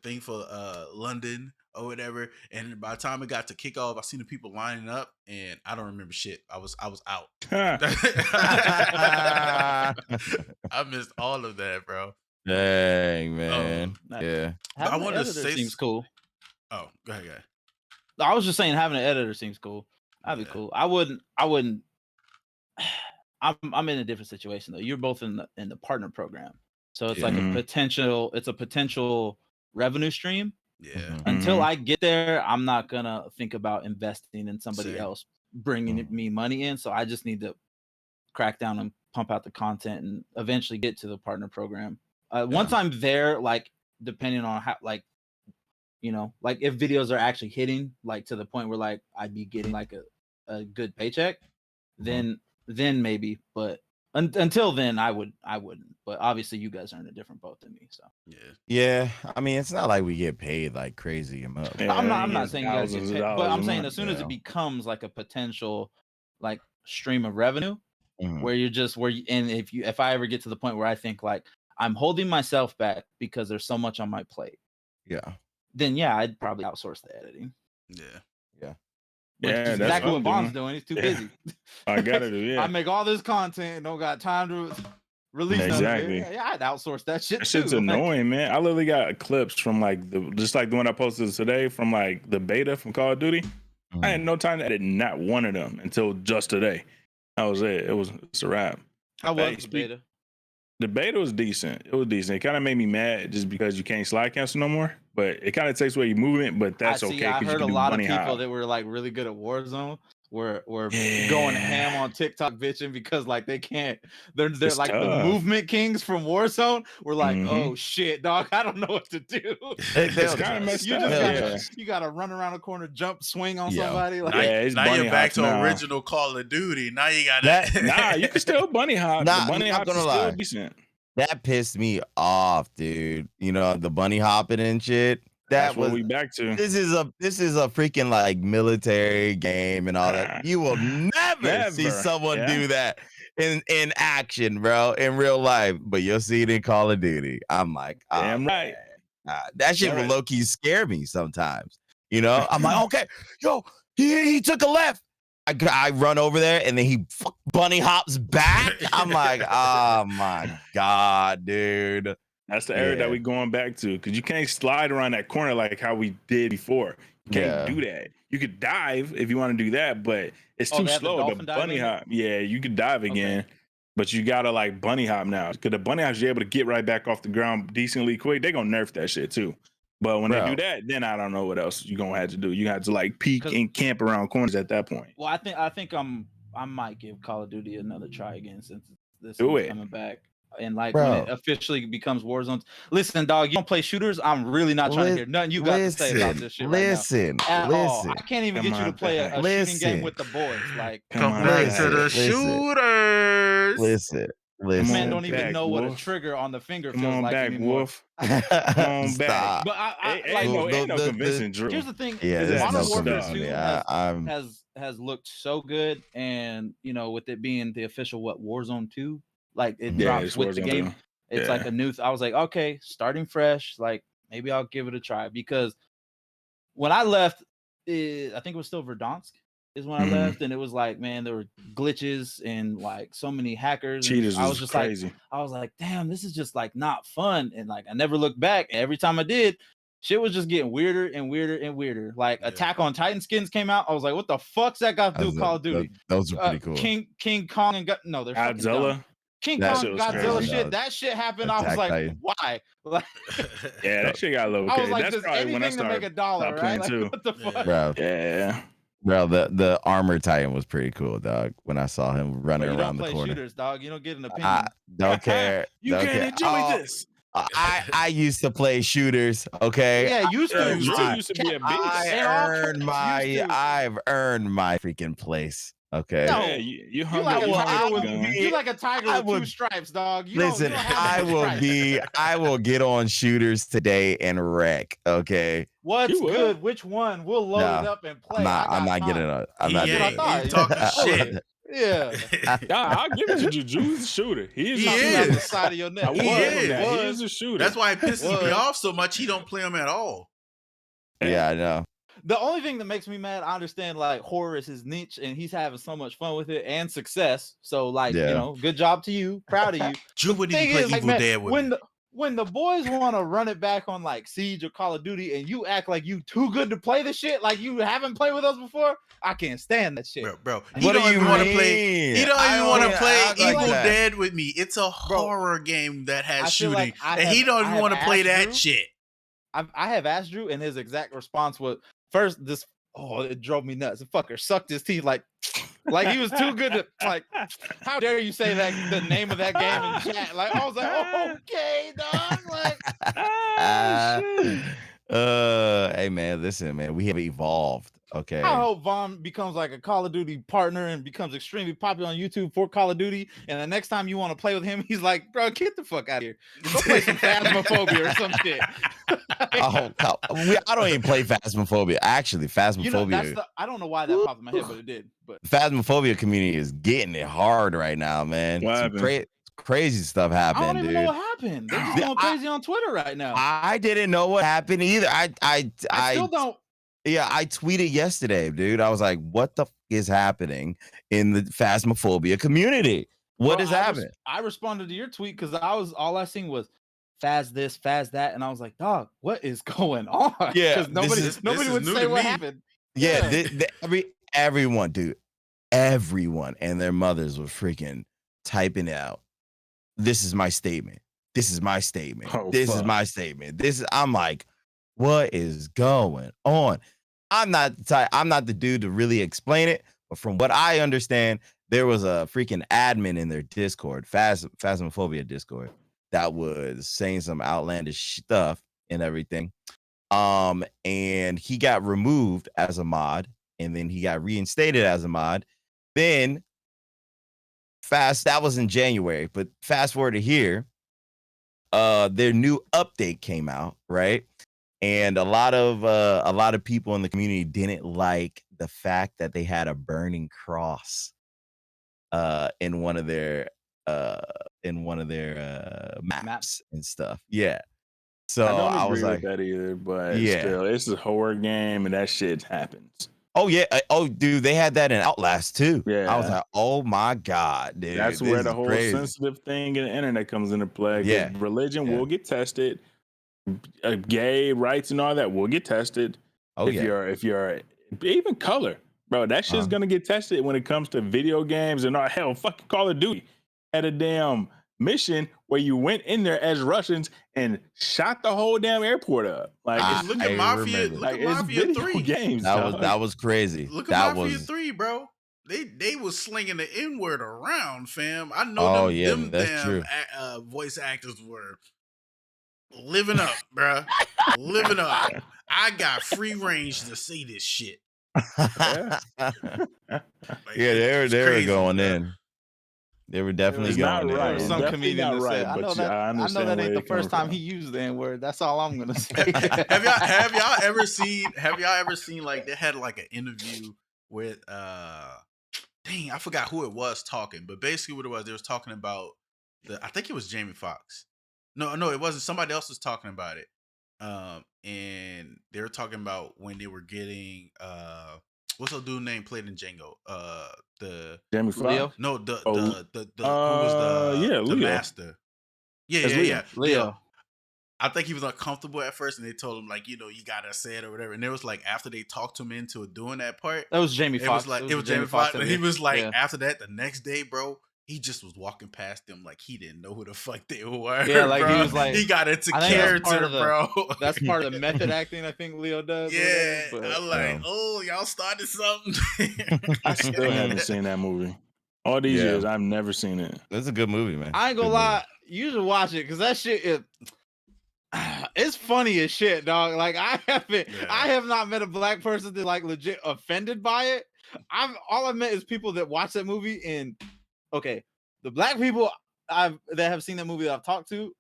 B: thing for London or whatever. And by the time it got to kickoff, I seen the people lining up, and I don't remember shit. I was out. I missed all of that, bro.
A: Dang, man. Yeah.
C: I want to say seems cool.
B: Oh, go ahead, guy.
C: I was just saying having an editor seems cool. That'd be cool. I wouldn't. I'm in a different situation though. You're both in the partner program, so it's like a potential revenue stream.
B: Yeah.
C: Until I get there, I'm not gonna think about investing in somebody else bringing me money in. So I just need to crack down and pump out the content and eventually get to the partner program. Once I'm there, like depending on how, like, you know, like if videos are actually hitting like to the point where like I'd be getting like a good paycheck, then maybe, but until then I wouldn't. But obviously you guys are in a different boat than me, so
A: yeah. I mean, it's not like we get paid like crazy amounts.
C: I'm not saying you guys get paid, but I'm saying as soon as it becomes like a potential like stream of revenue, where you're just and if I ever get to the point where I think like I'm holding myself back because there's so much on my plate, then I'd probably outsource the editing. Which is exactly what Von's doing. He's too busy.
D: I gotta do.
C: I make all this content and don't got time to release
D: exactly.
C: I'd outsource that shit.
D: That shit's annoying, man. I literally got clips from like just like the one I posted today from like the beta from Call of Duty. I had no time to edit not one of them until just today. That was it. It's a wrap.
C: How was the beta?
D: The beta was decent. It was decent. It kind of made me mad just because you can't slide cancel no more. But it kind of takes away your movement. But that's okay.
C: I heard a lot of people that were like really good at Warzone were going ham on TikTok bitching because like they can't. They're like tough. The movement kings from Warzone were like, oh shit, dog, I don't know what to do.
D: It's kind of messed up.
C: You gotta run around a corner, jump, swing on somebody. Like,
B: now you're back to original Call of Duty. Now you got
D: that. Nah, you can still bunny hop. The bunny hop is still decent.
A: That pissed me off, dude. You know, the bunny hopping and shit.
D: That's what we back to.
A: This is a freaking like military game and all that. You will never see someone do that in action, bro, in real life. But you'll see it in Call of Duty. I'm like,
D: damn right.
A: That shit will low-key scare me sometimes. You know, I'm like, okay, yo, he took a left. I run over there and then he bunny hops back. I'm like, oh my God, dude.
D: That's the area that we going back to because you can't slide around that corner like how we did before. You can't do that. You could dive if you want to do that, but it's too slow. The bunny hop, you could dive again, but you gotta like bunny hop now because the bunny hops you're able to get right back off the ground decently quick. They're gonna nerf that shit too. But when they do that, then I don't know what else you're gonna have to do. You have to like peek and camp around corners at that point.
C: Well, I think I might give Call of Duty another try again since this is coming back. And like when it officially becomes Warzone. Listen, dog, you don't play shooters. I'm really not trying to hear nothing you got to say about this shit right now. All. I can't even get you to play a shooting game with the boys. Like,
B: come back to the shooters.
A: Listen.
C: Man don't even know what a trigger on the finger feels like anymore.
D: Wolf. Come on back.
C: But
D: ain't no convincing Drew.
C: Here's the thing.
A: Yeah,
C: Modern Warfare 2 has looked so good, and you know, with it being the official Warzone 2, like it drops with the game. 2. It's like a new. I was like, okay, starting fresh. Like maybe I'll give it a try because when I left, I think it was still Verdansk. Is when I left, and it was like, man, there were glitches and like so many hackers.
D: Cheaters
C: I was just
D: crazy.
C: I was like, damn, this is just like not fun. And like I never looked back. Every time I did, shit was just getting weirder and weirder and weirder. Like Attack on Titan skins came out. I was like, what the fuck's that got to do with Call of Duty?
A: Those are pretty cool.
C: King Kong and they're
D: Godzilla.
C: King Kong Godzilla shit. That shit happened. I was like, why? Like,
D: yeah, that shit got low.
C: I was like, does anything to make $1, right? Like, what the fuck?
A: Bro.
D: Yeah.
A: Bro, the Armor Titan was pretty cool, dog. When I saw him running around the corner.
C: Shooters, dog. You don't get an opinion.
A: I don't care.
D: You can't enjoy this.
A: I used to play shooters. Okay.
C: Yeah, used to.
D: You used to be a bitch.
A: I've earned my freaking place. Okay.
C: No,
D: you
C: like a tiger with 2 stripes, dog.
A: Listen, I will get on shooters today and wreck. Okay.
C: What's good? Which one? We'll load it up and play.
A: I'm not getting on. I'm not getting
B: on. Talking shit.
C: Yeah.
D: I'll give it to Juju. He's a shooter. He is
C: on the side of your neck.
D: He is a shooter.
B: That's why it pisses me off so much. He don't play him at all.
A: Yeah, I know.
C: The only thing that makes me mad, I understand like horror is his niche and he's having so much fun with it and success. So like, good job to you. Proud of you.
B: Drew wouldn't even play Evil Dead with me.
C: When the boys want to run it back on like Siege or Call of Duty and you act like you too good to play the shit, like you haven't played with us before, I can't stand that shit.
B: Bro. He don't even want to play Evil Dead with me. It's a horror game that has shooting. And he don't even want to play that shit.
C: I have asked Drew and his exact response was first it drove me nuts. The fucker sucked his teeth like he was too good to like. How dare you say that the name of that game in chat? Like I was like, okay, dog. Like,
A: hey man, listen, man, we have evolved. Okay.
C: I hope Von becomes like a Call of Duty partner and becomes extremely popular on YouTube for Call of Duty. And the next time you want to play with him, he's like, bro, get the fuck out of here. Go play some Phasmophobia or some shit.
A: I don't even play Phasmophobia. Actually, Phasmophobia.
C: I don't know why that popped in my head, but it did. But
A: Phasmophobia community is getting it hard right now, man. Crazy stuff happened.
C: I don't even know what happened. They're just going crazy on Twitter right now.
A: I didn't know what happened either. I
C: still don't.
A: Yeah, I tweeted yesterday, dude. I was like, what the is happening in the Phasmophobia community? What is happening?
C: I responded to your tweet because all I seen was Phas this, Phas that, and I was like, dog, what is going on?
A: Yeah,
C: because nobody would say what happened.
A: Yeah, everyone, dude, everyone and their mothers were freaking typing out. This is my statement. This is my statement. This is my statement. I'm like, what is going on? I'm not the dude to really explain it, but from what I understand, there was a freaking admin in their Discord, Phasmophobia Discord, that was saying some outlandish stuff and everything. And he got removed as a mod, and then he got reinstated as a mod. Then that was in January, but fast forward to here, their new update came out, right? And a lot of people in the community didn't like the fact that they had a burning cross in one of their maps and stuff. Yeah. So
D: I
A: was like,
D: with that either, but still, it's a horror game and that shit happens.
A: Oh yeah. Oh dude, they had that in Outlast too. Yeah. I was like, oh my God, dude.
D: That's where the whole sensitive thing in the internet comes into play. Yeah. Religion will get tested. Gay rights and all that will get tested. If you're even color, bro, that shit's gonna get tested when it comes to video games and all. Hell, fucking Call of Duty had a damn mission where you went in there as Russians and shot the whole damn airport up. Like,
B: look at Mafia 3
A: games. That was crazy.
B: Look at Mafia 3, bro. They was slinging the N-word around, fam. I know them damn voice actors were living up, bruh. Living up. I got free range to say this shit.
A: Yeah, they were going in. They were definitely going in.
C: Right. Some comedian said, I know that ain't the first time he used the N-word. That's all I'm gonna say.
B: Have y'all ever seen like they had like an interview with dang, I forgot who it was talking, but basically what it was, they was talking about I think it was Jamie Foxx. No, it wasn't. Somebody else was talking about it. And they were talking about when they were getting what's the dude name played in Django? The
D: Jamie Foxx?
B: No, who was the
D: Leo.
B: master? Yeah. Leo. I think he was uncomfortable at first, and they told him like, you gotta say it or whatever. And it was like after they talked him into doing that part,
C: that was Jamie Foxx.
B: It was Jamie Foxx. And he was like, after that, the next day, bro, he just was walking past them like he didn't know who the fuck they were.
C: Yeah, like
B: bro.
C: he was like,
B: he got into character, bro.
C: That's part of the method acting I think Leo does.
B: Yeah, I'm like, y'all started something.
D: I still haven't seen that movie. All these years, I've never seen it.
A: That's a good movie, man.
C: I ain't gonna lie, you should watch it because that shit is. It's funny as shit, dog. Like I have not met a black person that like legit offended by it. All I met is people that watch that movie and the black people that have seen that movie that I've talked to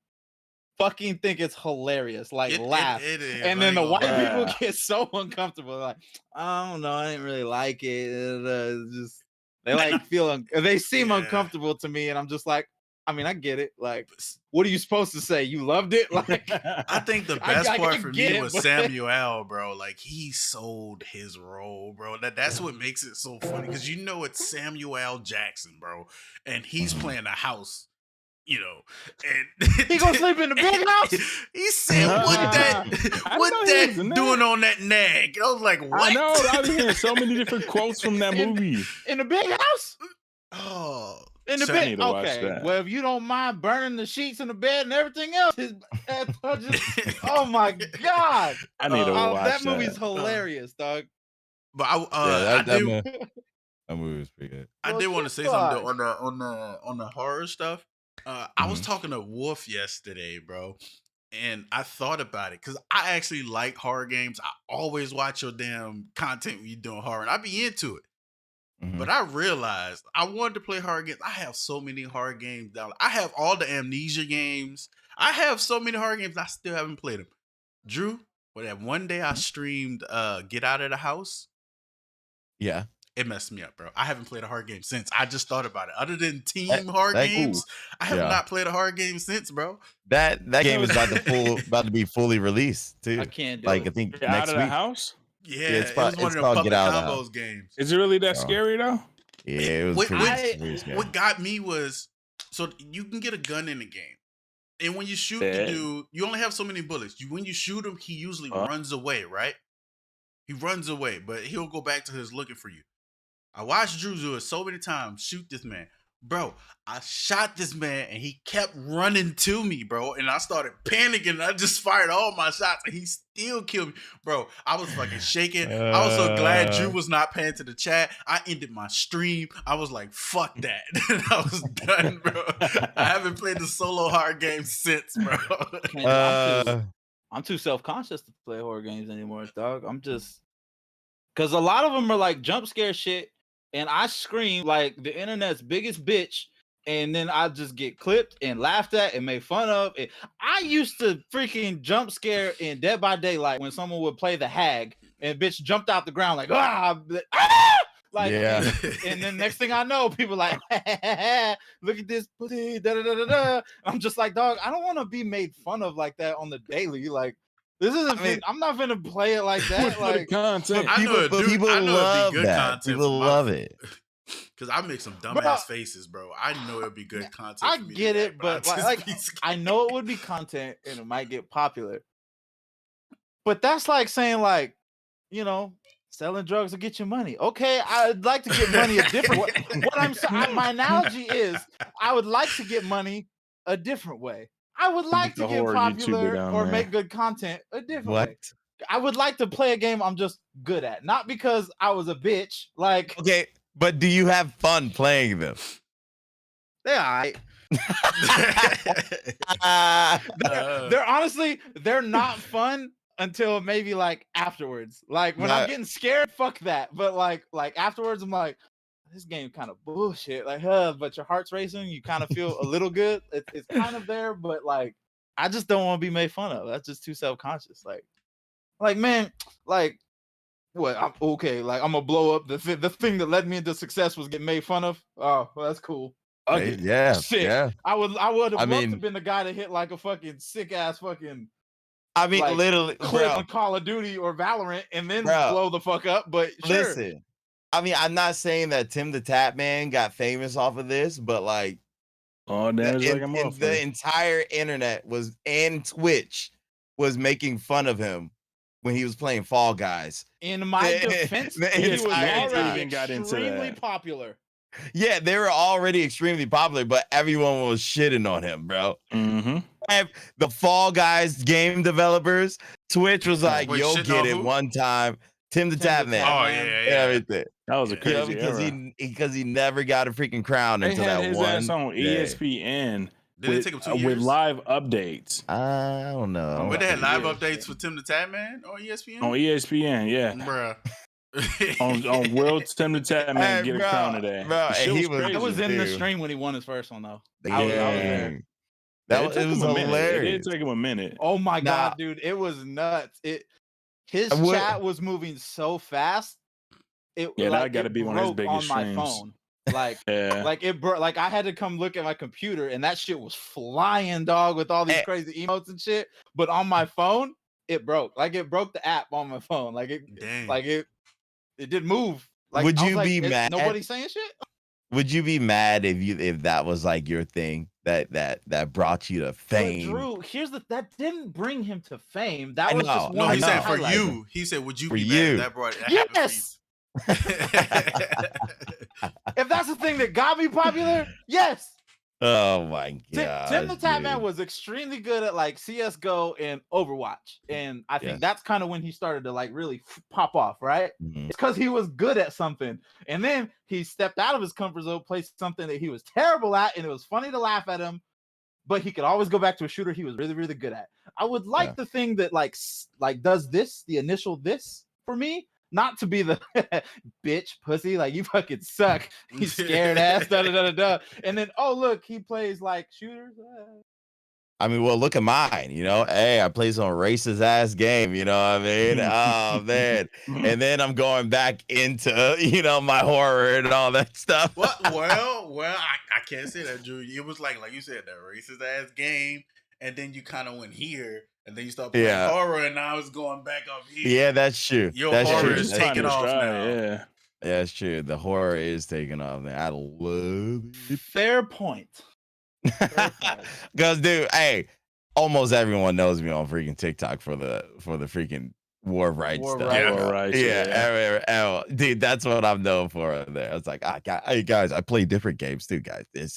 C: fucking think it's hilarious, like laugh.
B: It is,
C: and then the white people get so uncomfortable, like I don't know, I didn't really like it. Just they like they seem uncomfortable to me, and I'm just like. I mean, I get it. Like, what are you supposed to say? You loved it? Like,
B: I think the best part for me was Samuel, bro. Like, he sold his role, bro. That's what makes it so funny because it's Samuel Jackson, bro, and he's playing a house. And
C: he gonna sleep in the big house.
B: He said, "What that doing on that nag?" I was like, "What?"
D: I know. I was hearing so many different quotes from that movie.
C: In the big house.
B: Oh.
C: In the bed, okay. Well, if you don't mind burning the sheets in the bed and everything else, oh my god!
D: I need to watch
C: that. Movie's hilarious, dog.
B: But
A: that movie was pretty good.
B: I did want to say something on the horror stuff. I was talking to Wolf yesterday, bro, and I thought about it because I actually like horror games. I always watch your damn content when you're doing horror, and I be into it. But I realized I wanted to play horror games. I have so many horror games down. I have all the Amnesia games. I have so many horror games. I still haven't played them. Drew, that one day I streamed Get Out of the House.
A: Yeah.
B: It messed me up, bro. I haven't played a horror game since. I just thought about it. Other than team horror games, I have not played a horror game since, bro.
A: That game is about to be fully released too.
C: I can't do
A: I
C: Get
A: think
D: next
A: out of
D: week. The house.
B: Yeah, it was one of the public combos games.
D: Is it really that scary though?
A: Yeah, it was pretty scary.
B: What got me was so you can get a gun in the game, and when you shoot the dude, you only have so many bullets. When you shoot him, he usually runs away, right? He runs away, but he'll go back to his looking for you. I watched Drew do it so many times. Shoot this man. Bro, I shot this man and he kept running to me, bro. And I started panicking. And I just fired all my shots and he still killed me. Bro, I was fucking shaking. I was so glad Drew was not paying to the chat. I ended my stream. I was like, fuck that. And I was done, bro. I haven't played the solo horror game since, bro.
C: I'm too self-conscious to play horror games anymore, dog. I'm just... Because a lot of them are like jump scare shit. And I scream like the internet's biggest bitch, and then I just get clipped and laughed at and made fun of. And I used to freaking jump scare in Dead by Daylight when someone would play the hag and bitch jumped out the ground like like and then next thing I know, people like look at this pussy, da da da da. I'm just like, dog, I don't want to be made fun of like that on the daily. Like this isn't. I'm not gonna play it like that. Like
D: content.
A: People love that. People love it.
B: Because I make some dumbass faces, bro. I know it'll be good content.
C: I get it, but like I know it would be content and it might get popular. But that's like saying like, selling drugs to get your money. Okay, I'd like to get money a different way. What I'm saying, my analogy is, I would like to get money a different way. I would like to get popular or make good content a different way. I would like to play a game I'm just good at, not because I was a bitch. Like,
A: okay, but do you have fun playing them?
C: Yeah, they're honestly not fun until maybe like afterwards. Like when I'm getting scared, fuck that. But like afterwards, I'm like, this game kind of bullshit. Like, but your heart's racing. You kind of feel a little good. It's kind of there, but like, I just don't want to be made fun of. That's just too self-conscious. Like man, like what? I'm okay. Like I'm gonna blow up the thing that led me into success was getting made fun of. Oh, well, that's cool.
A: Okay. Yeah, yeah.
C: I would have loved to have been the guy that hit like a fucking sick ass fucking.
A: I mean, like, literally,
C: clip on Call of Duty or Valorant and then blow the fuck up. But
A: listen. I mean, I'm not saying that Tim the Tap Man got famous off of this, but like
D: Oh, damage like a motherfucker.
A: The entire internet was and Twitch was making fun of him when he was playing Fall Guys.
C: In my defense, he was already extremely popular.
A: Yeah, they were already extremely popular, but everyone was shitting on him, bro.
D: Mm-hmm.
A: The Fall Guys game developers, Twitch was like, "You'll get it one time." Tim the Tap Man.
B: Oh yeah,
A: everything.
D: That was a crazy
A: because he never got a freaking crown until that
D: his
A: one
D: ass on ESPN with live updates.
A: I don't know.
B: But they had live updates for Tim the Tap Man on ESPN.
D: On ESPN, yeah,
B: bruh.
D: on World Tim the Tap Man get a crown today.
A: Bro,
C: I was in the stream when he won his first one though. I was there.
A: It was hilarious.
D: It did take him a minute.
C: Oh my god, dude, it was nuts. His chat was moving so fast.
D: That got to be one of his biggest streams.
C: My phone. Like, like I had to come look at my computer, and that shit was flying, dog, with all these crazy emotes and shit. But on my phone, it broke. Like, it broke the app on my phone. Like it didn't move. Like,
A: would you be mad?
C: Nobody saying shit.
A: Would you be mad if that was like your thing that brought you to fame?
C: But Drew, that didn't bring him to fame. That was just one.
B: No, he said for you. He said, "Would you be mad that brought it?"
C: Yes. If that's the thing that got me popular, yes.
A: Oh my god.
C: Tim the Tap Man was extremely good at like CS:GO and Overwatch, and I think that's kind of when he started to like really pop off, right? Mm-hmm. It's because he was good at something, and then he stepped out of his comfort zone, played something that he was terrible at, and it was funny to laugh at him. But he could always go back to a shooter he was really, really good at. I would like the thing that like does this, the initial this for me. Not to be the bitch pussy, like you fucking suck, you scared ass, da da da da. And then look, he plays like shooters.
A: I mean, well, look at mine. Hey, I play some racist ass game. You know what I mean? Oh man, and then I'm going back into my horror and all that stuff.
B: Well, I can't say that, Drew. It was like you said, that racist ass game, and then you kind of went here. And then you start playing horror, and now it's going back up here.
A: Yeah, that's true.
B: Your horror is taking off now.
A: Yeah, that's true. The horror is taking off now. I love it.
C: Fair point.
A: Because, dude, hey, almost everyone knows me on freaking TikTok for the freaking war rights stuff.
D: War rights.
A: Yeah. Dude, that's what I'm known for there. I was like, hey guys, I play different games too, guys. Just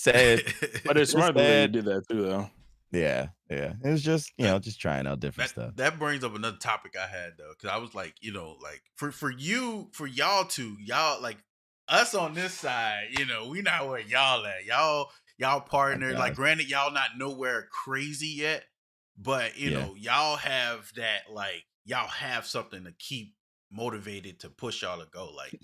A: say it.
D: But it's smart that you did that too, though.
A: Yeah. It was just, just trying out different stuff.
B: That brings up another topic I had though, because I was like, like for y'all like us on this side, we not where y'all at. Y'all partner. Like, granted, y'all not nowhere crazy yet, but y'all have that, like, y'all have something to keep motivated to push y'all to go. Like,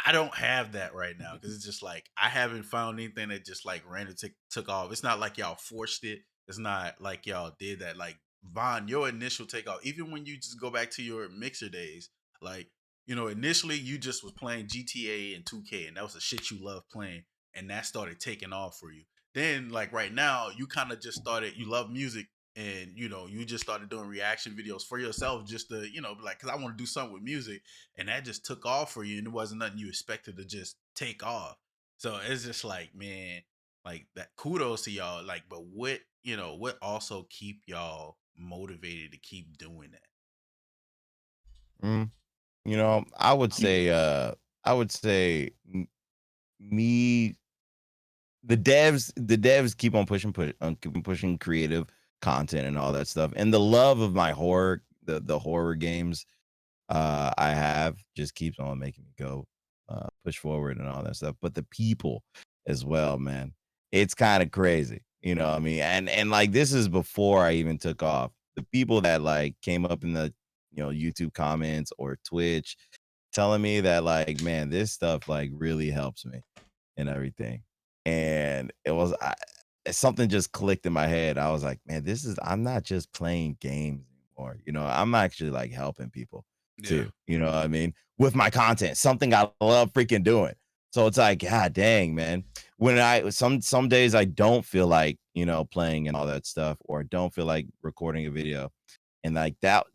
B: I don't have that right now because it's just like I haven't found anything that just like randomly took off. It's not like y'all forced it. It's not like y'all did that. Like, Von, your initial takeoff, even when you just go back to your Mixer days, like, initially you just was playing GTA and 2K, and that was the shit you loved playing, and that started taking off for you. Then, like, right now, you kind of just started, you love music, and, you just started doing reaction videos for yourself just to, like, because I want to do something with music, and that just took off for you, and it wasn't nothing you expected to just take off. So it's just like, man, like, that kudos to y'all, like, but what also keep y'all motivated to keep doing that?
A: I would say me, the devs keep on pushing creative content and all that stuff, and the love of my horror, the horror games I have just keeps on making me go push forward and all that stuff. But the people as well, man, it's kind of crazy. You know what I mean? And like, this is before I even took off. The people that like came up in the, YouTube comments or Twitch telling me that like, man, this stuff like really helps me and everything. And it was, something just clicked in my head. I was like, man, I'm not just playing games anymore. I'm actually like helping people too. You know what I mean? With my content, something I love freaking doing. So it's like, God dang, man. When some days I don't feel like, playing and all that stuff, or don't feel like recording a video. And like that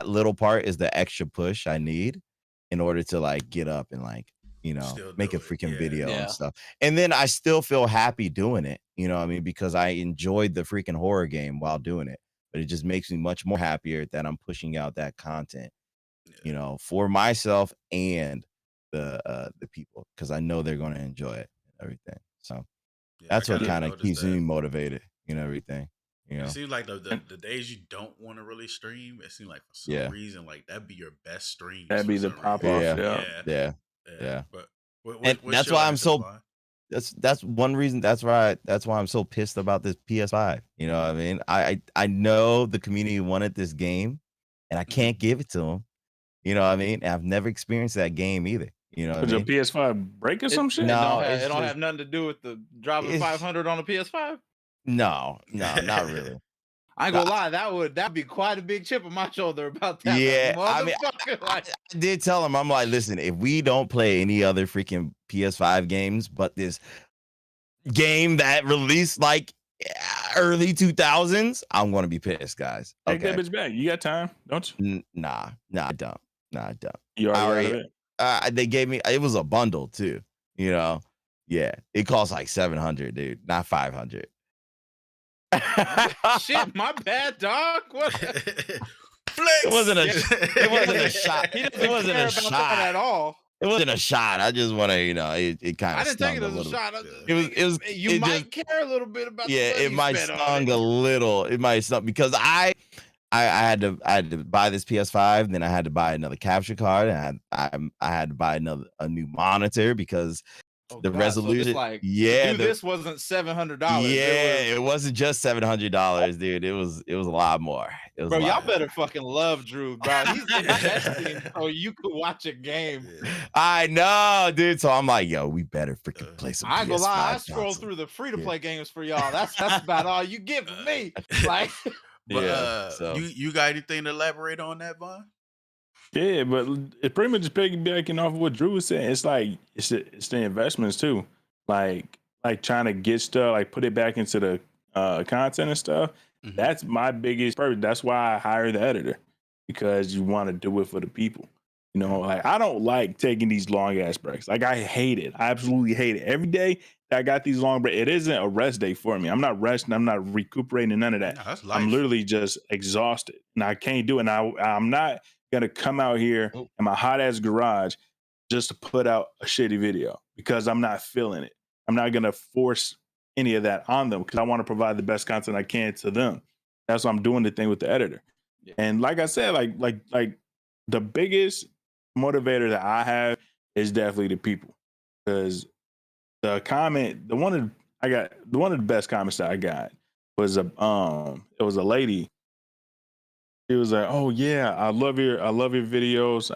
A: little part is the extra push I need in order to like get up and like make a freaking video
C: Yeah.
A: and stuff. And then I still feel happy doing it, I mean, because I enjoyed the freaking horror game while doing it. But it just makes me much more happier that I'm pushing out that content, for myself and the people, because I know they're going to enjoy it and everything. So that's what kind of keeps me motivated, everything.
B: It seems like the days you don't want to really stream, it seems like for some reason, like that'd be your best stream.
D: That'd be the pop off.
A: Yeah.
B: But
A: and that's why I'm so. That's one reason. That's why I'm so pissed about this PS5. You know what I mean? I know the community wanted this game, and I can't give it to them. You know what I mean? And I've never experienced that game either. You know,
D: what I mean? Your PS5 break or some shit?
C: No, it don't have nothing to do with the dropping 500 on the PS5.
A: No, not really.
C: I ain't gonna lie, that'd be quite a big chip on my shoulder about that.
A: Yeah, I mean, I did tell him, I'm like, listen, if we don't play any other freaking PS5 games, but this game that released like early 2000s, I'm gonna be pissed, guys.
D: Take that bitch back. You got time, don't you?
A: Nah, I don't.
D: You already
A: they gave me, it was a bundle too. Yeah, it costs like 700, dude, not 500.
C: Shit, my bad, dog. What?
A: It wasn't a shot. It wasn't a shot
C: at all.
A: It wasn't a shot. I just want to, it kind of.
C: I didn't take it as a shot.
A: It was.
C: You might care a little bit about.
A: Yeah, it might stung a little. It might stung because I had to buy this PS5, then I had to buy another capture card, and I had to buy a new monitor because the resolution.
C: So
A: this
C: wasn't $700.
A: It wasn't just $700, dude. It was a lot more.
C: Bro, y'all better fucking love Drew, bro. He's investing so you could watch a game.
A: I know, dude. So I'm like, yo, we better freaking play some.
C: I ain't gonna lie, I scroll through the free to play games for y'all. That's about all you get from me. Like,
B: but you got anything to elaborate on that, Von?
D: Yeah, but it's pretty much just piggybacking off of what Drew was saying. It's like it's the investments too, like trying to get stuff, like put it back into the content and stuff. Mm-hmm. That's my biggest purpose. That's why I hire the editor, because you want to do it for the people. Like I don't like taking these long ass breaks. Like I hate it. I absolutely hate it. Every day that I got these long breaks, it isn't a rest day for me. I'm not resting. I'm not recuperating, none of that. No, I'm literally just exhausted, and I can't do it. And I'm not gonna come out here in my hot ass garage just to put out a shitty video because I'm not feeling it. I'm not gonna force any of that on them because I want to provide the best content I can to them. That's why I'm doing the thing with the editor. Yeah. And like I said, like the biggest motivator that I have is definitely the people, because the one of the best comments that I got was it was a lady. It was like, oh yeah, I love your videos.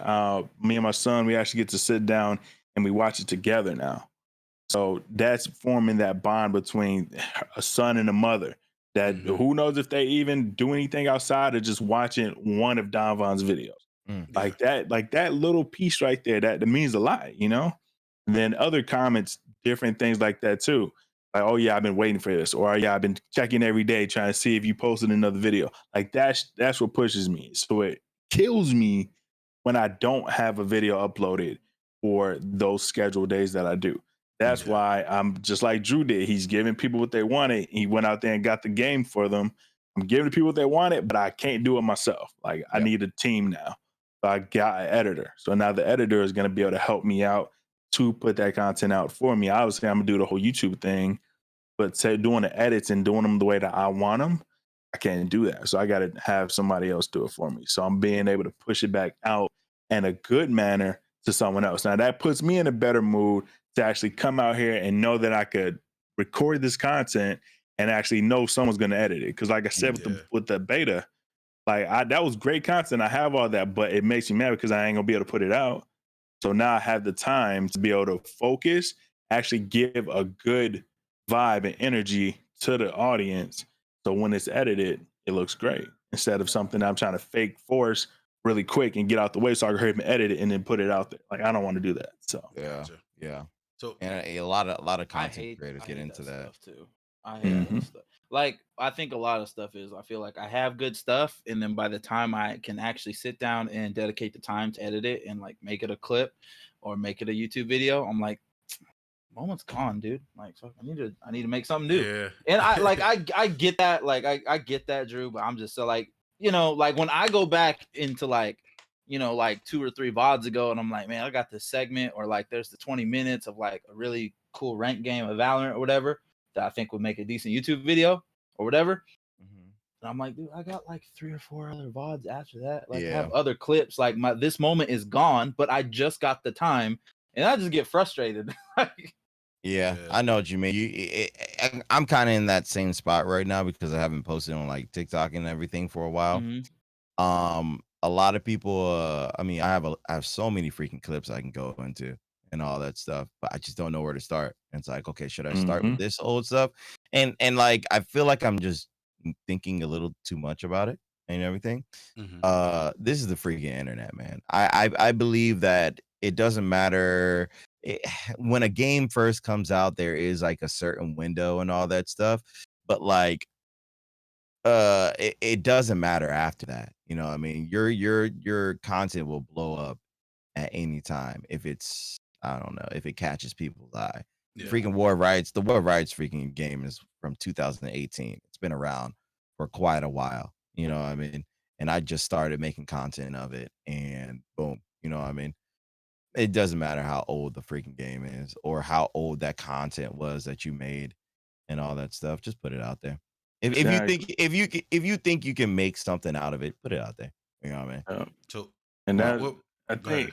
D: Me and my son, we actually get to sit down and we watch it together now. So that's forming that bond between a son and a mother. That who knows if they even do anything outside of just watching one of DonVon's videos. Like that little piece right there, that means a lot, And then other comments, different things like that too. Like, oh yeah, I've been waiting for this, or yeah, I've been checking every day trying to see if you posted another video. Like that's what pushes me. So it kills me when I don't have a video uploaded for those scheduled days that I do. That's why I'm just like Drew did. He's giving people what they wanted. He went out there and got the game for them. I'm giving the people what they wanted, but I can't do it myself. Like I need a team now. So I got an editor. So now the editor is going to be able to help me out to put that content out for me. Obviously, I'm gonna do the whole YouTube thing, but doing the edits and doing them the way that I want them, I can't do that. So I got to have somebody else do it for me. So I'm being able to push it back out in a good manner to someone else. Now that puts me in a better mood to actually come out here and know that I could record this content and actually know someone's going to edit it. Because like I said, with the beta, like that was great content. I have all that, but it makes me mad because I ain't gonna be able to put it out. So now I have the time to be able to focus, actually give a good vibe and energy to the audience. So when it's edited, it looks great instead of something I'm trying to fake force really quick and get out the way so I can hurry up and edit it and then put it out there. Like I don't want to do that. So
A: yeah. So and a lot of content creators get into that
C: stuff too. I hate that stuff. Like I think a lot of stuff is I feel like I have good stuff, and then by the time I can actually sit down and dedicate the time to edit it and like make it a clip, or make it a YouTube video, I'm like, moment's gone, dude. Like, fuck, I need to make something new.
B: Yeah.
C: And I get that, like I get that, Drew, but I'm just so like, like when I go back into like 2 or 3 VODs ago, and I'm like, man, I got this segment, or like there's the 20 minutes of like a really cool ranked game of Valorant or whatever that I think would make a decent YouTube video or whatever. And I'm like, dude, I got like 3 or 4 other VODs after that. Like, I have other clips. Like, this moment is gone, but I just got the time, and I just get frustrated.
A: Yeah, I know what you mean. I'm kind of in that same spot right now because I haven't posted on like TikTok and everything for a while. A lot of people, I mean, I have so many freaking clips I can go into and all that stuff, but I just don't know where to start. And it's like, okay, should I start with this old stuff? And like, I feel like I'm just thinking a little too much about it and everything. This is the freaking internet, man. I believe that it doesn't matter. When a game first comes out, there is like a certain window and all that stuff, but like it doesn't matter after that. You know what I mean? Your content will blow up at any time if it's, I don't know, if it catches people's eye. Freaking the War Rights freaking game is from 2018. It's been around for quite a while, you know what I mean? And I just started making content of it, and boom, you know what I mean? It doesn't matter how old the freaking game is or how old that content was that you made and all that stuff. Just put it out there. If you think you can make something out of it, put it out there. You know what I mean?
D: And that I think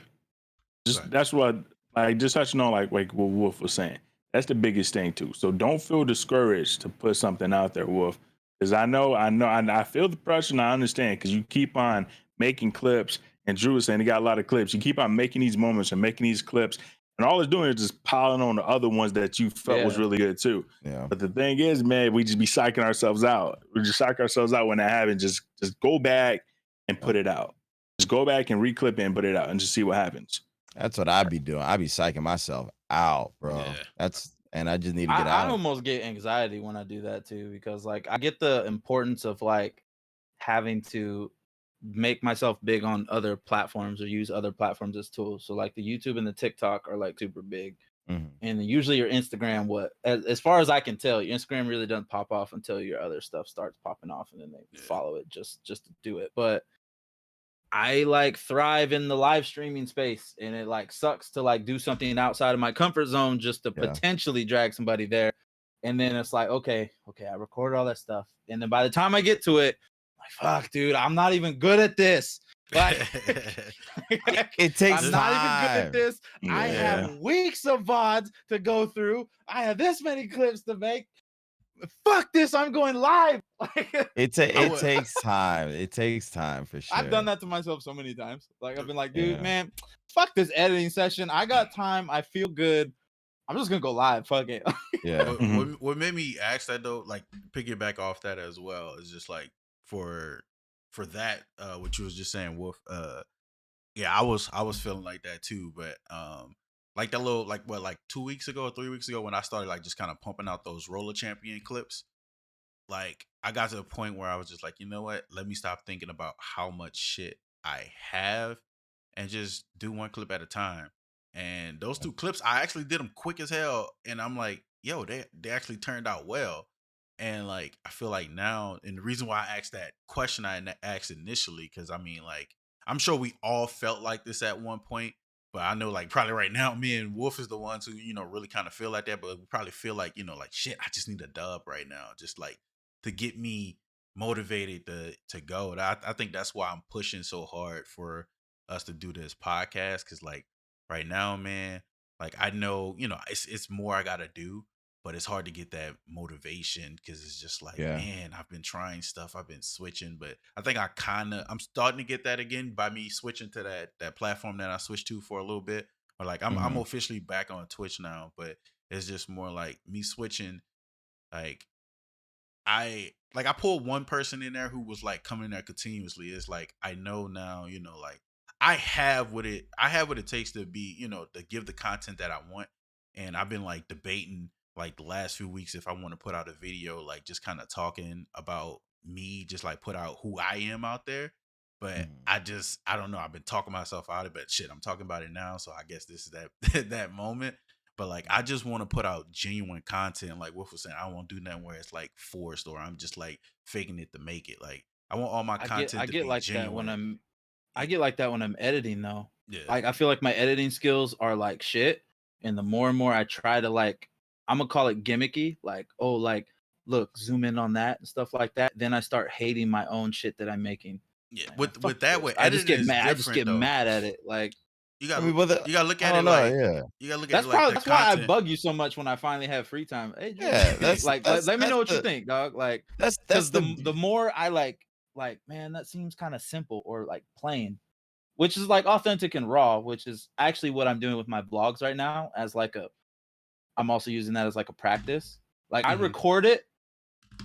D: that's what, like, just touching on like what Wolf was saying. That's the biggest thing too. So don't feel discouraged to put something out there, Wolf. Because I feel the pressure and I understand, because you keep on making clips, and Drew was saying he got a lot of clips. You keep on making these moments and making these clips, and all it's doing is just piling on the other ones that you felt was really good too. Yeah. But the thing is, man, we just be psyching ourselves out. We just psych ourselves out when that happens. Just go back and put it out. Just go back and reclip it and put it out and just see what happens.
A: That's what I'd be doing. I'd be psyching myself out, bro. And I just need to get out.
C: I almost get anxiety when I do that too, because like I get the importance of like having to make myself big on other platforms or use other platforms as tools. So like the YouTube and the TikTok are like super big. And usually your Instagram, as far as I can tell, your Instagram really doesn't pop off until your other stuff starts popping off, and then they follow it just to do it. But I like thrive in the live streaming space, and it like sucks to like do something outside of my comfort zone just to potentially drag somebody there. And then it's like, okay, I recorded all that stuff. And then by the time I get to it, I'm like, fuck, dude, I'm not even good at this. Like,
A: it takes
C: I'm
A: time.
C: not even good at this. I have weeks of VODs to go through. I have this many clips to make. Fuck this, I'm going live.
A: It takes time. It takes time for sure.
C: I've done that to myself so many times. Like, I've been like, dude, man, fuck this editing session. I got time. I feel good. I'm just gonna go live. Fuck it.
B: What made me ask that though, like piggyback off that as well, is just like for that, what you was just saying, Wolf. I was feeling like that too, but like that little, like 2 weeks ago or 3 weeks ago, when I started like just kind of pumping out those roller champion clips, like I got to the point where I was just like, you know what, let me stop thinking about how much shit I have and just do one clip at a time. And those 2 clips, I actually did them quick as hell, and I'm like, yo, they actually turned out well. And like I feel like now, and the reason why I asked that question I asked initially, because I mean, like, I'm sure we all felt like this at one point, but I know like probably right now, me and Wolf is the ones who, really kind of feel like that, but we probably feel like, like, shit, I just need a dub right now, just like to get me motivated to go. And I think that's why I'm pushing so hard for us to do this podcast, because like right now, man, like I know, it's more I gotta do, but it's hard to get that motivation, because it's just like, man, I've been trying stuff, I've been switching, but I think I'm starting to get that again by me switching to that platform that I switched to for a little bit. Or like I'm officially back on Twitch now, but it's just more like me switching. Like I pulled one person in there who was like coming in there continuously. It's like I know now, like I have what it takes to be, to give the content that I want. And I've been like debating like the last few weeks if I want to put out a video, like just kind of talking about me, just like put out who I am out there. But I don't know. I've been talking myself out of it. Shit, I'm talking about it now. So I guess this is that that moment. But like, I just want to put out genuine content. Like Wolf was saying, I won't do nothing where it's like forced or I'm just like faking it to make it. Like, I want all my content to be
C: like
B: genuine.
C: I get like that when I'm editing though.
B: Yeah.
C: Like I feel like my editing skills are like shit. And the more and more I try to like, I'm gonna call it gimmicky. Like, oh, like look, zoom in on that and stuff like that. Then I start hating my own shit that I'm making.
B: Yeah,
C: like,
B: with that, with
C: I just get mad.
B: I
C: just get mad at it. Like
B: you got, you got to look at it like, you got to look at it like
C: that's why I bug you so much when I finally have free time. Hey, that's like let me know what you think, dog. Like that's the more I like man, that seems kind of simple or like plain, which is like authentic and raw, which is actually what I'm doing with my vlogs right now. As like I'm also using that as like a practice. Like I record it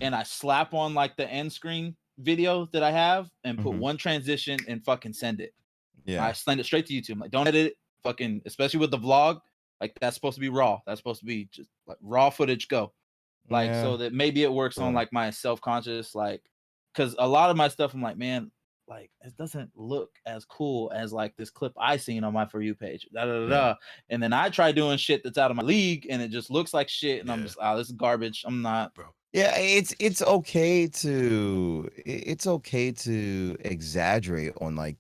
C: and I slap on like the end screen video that I have and put one transition and fucking send it.
A: Yeah.
C: I send it straight to YouTube. Like, don't edit it. Fucking, especially with the vlog. Like, that's supposed to be raw. That's supposed to be just like raw footage, go. Like, so that maybe it works on like my self-conscious, like, because a lot of my stuff, I'm like, man, like, it doesn't look as cool as like this clip I seen on my For You page. And then I try doing shit that's out of my league and it just looks like shit. And I'm just, this is garbage. I'm not, bro.
A: Yeah, it's okay to exaggerate on like,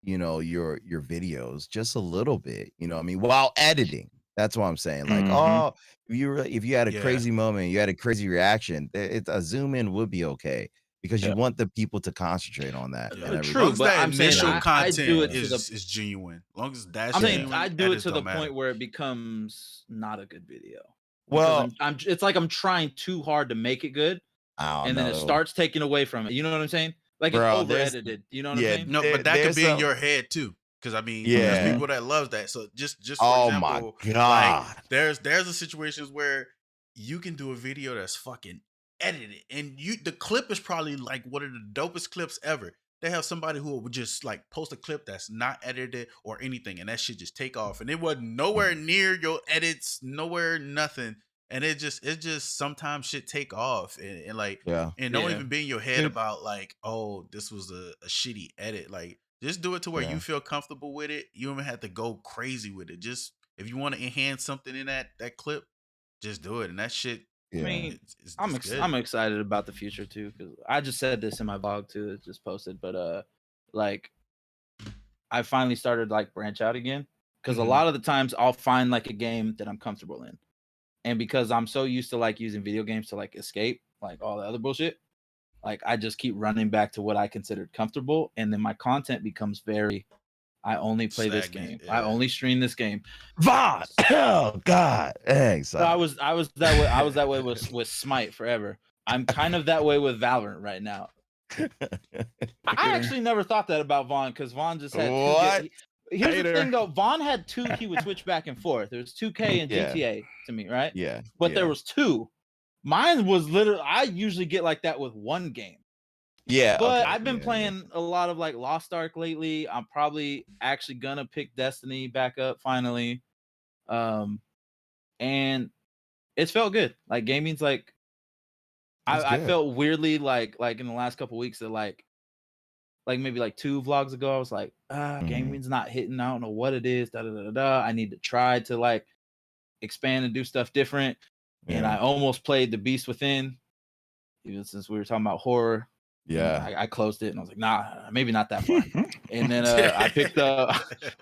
A: you know, your videos just a little bit, you know what I mean, while editing. That's what I'm saying. Like, oh, if you had a crazy moment, you had a crazy reaction, a zoom in would be okay because you want the people to concentrate on that.
B: True, but that initial content is genuine. As long as that's genuine,
C: I do it to the point where it becomes not a good video.
A: Well,
C: it's like I'm trying too hard to make it good, and then it starts taking away from it. You know what I'm saying? Like it's over edited. You know what I'm saying?
B: No, but that could be in your head too. Because I mean, there's people that love that. So just for example,
A: my God.
B: like there's a situations where you can do a video that's fucking edited, and the clip is probably like one of the dopest clips ever. They have somebody who would just like post a clip that's not edited or anything, and that shit just take off, and it wasn't nowhere near your edits, nowhere, nothing. And it just sometimes shit take off and like and don't even be in your head about like, oh, this was a shitty edit. Like just do it to where you feel comfortable with it. You don't even have to go crazy with it. Just if you want to enhance something in that clip, just do it. And that shit.
C: I mean, I'm excited about the future too, because I just said this in my vlog too. It's just posted, but like I finally started like branch out again because a lot of the times I'll find like a game that I'm comfortable in. And because I'm so used to like using video games to like escape like all the other bullshit, like I just keep running back to what I considered comfortable, and then my content becomes very. I only play this game. I only stream this game.
A: VOD. Oh God. Thanks.
C: So I was that way. I was that way with Smite forever. I'm kind of that way with Valorant right now. I actually never thought that about Vaughn because Vaughn just had
A: what?
C: Here's the thing though, Vaughn had two he would switch back and forth. There was 2K and GTA to me, right?
A: Yeah.
C: But there was two. Mine was literally I usually get like that with one game.
A: Yeah.
C: But I've been playing a lot of like Lost Ark lately. I'm probably actually gonna pick Destiny back up finally. And it's felt good. Like gaming's like I felt weirdly like in the last couple weeks that like maybe like 2 vlogs ago, I was like, gaming's not hitting. I don't know what it is. I need to try to like expand and do stuff different. Yeah. And I almost played The Beast Within, even since we were talking about horror.
A: Yeah.
C: I closed it and I was like, nah, maybe not that far. And then I picked up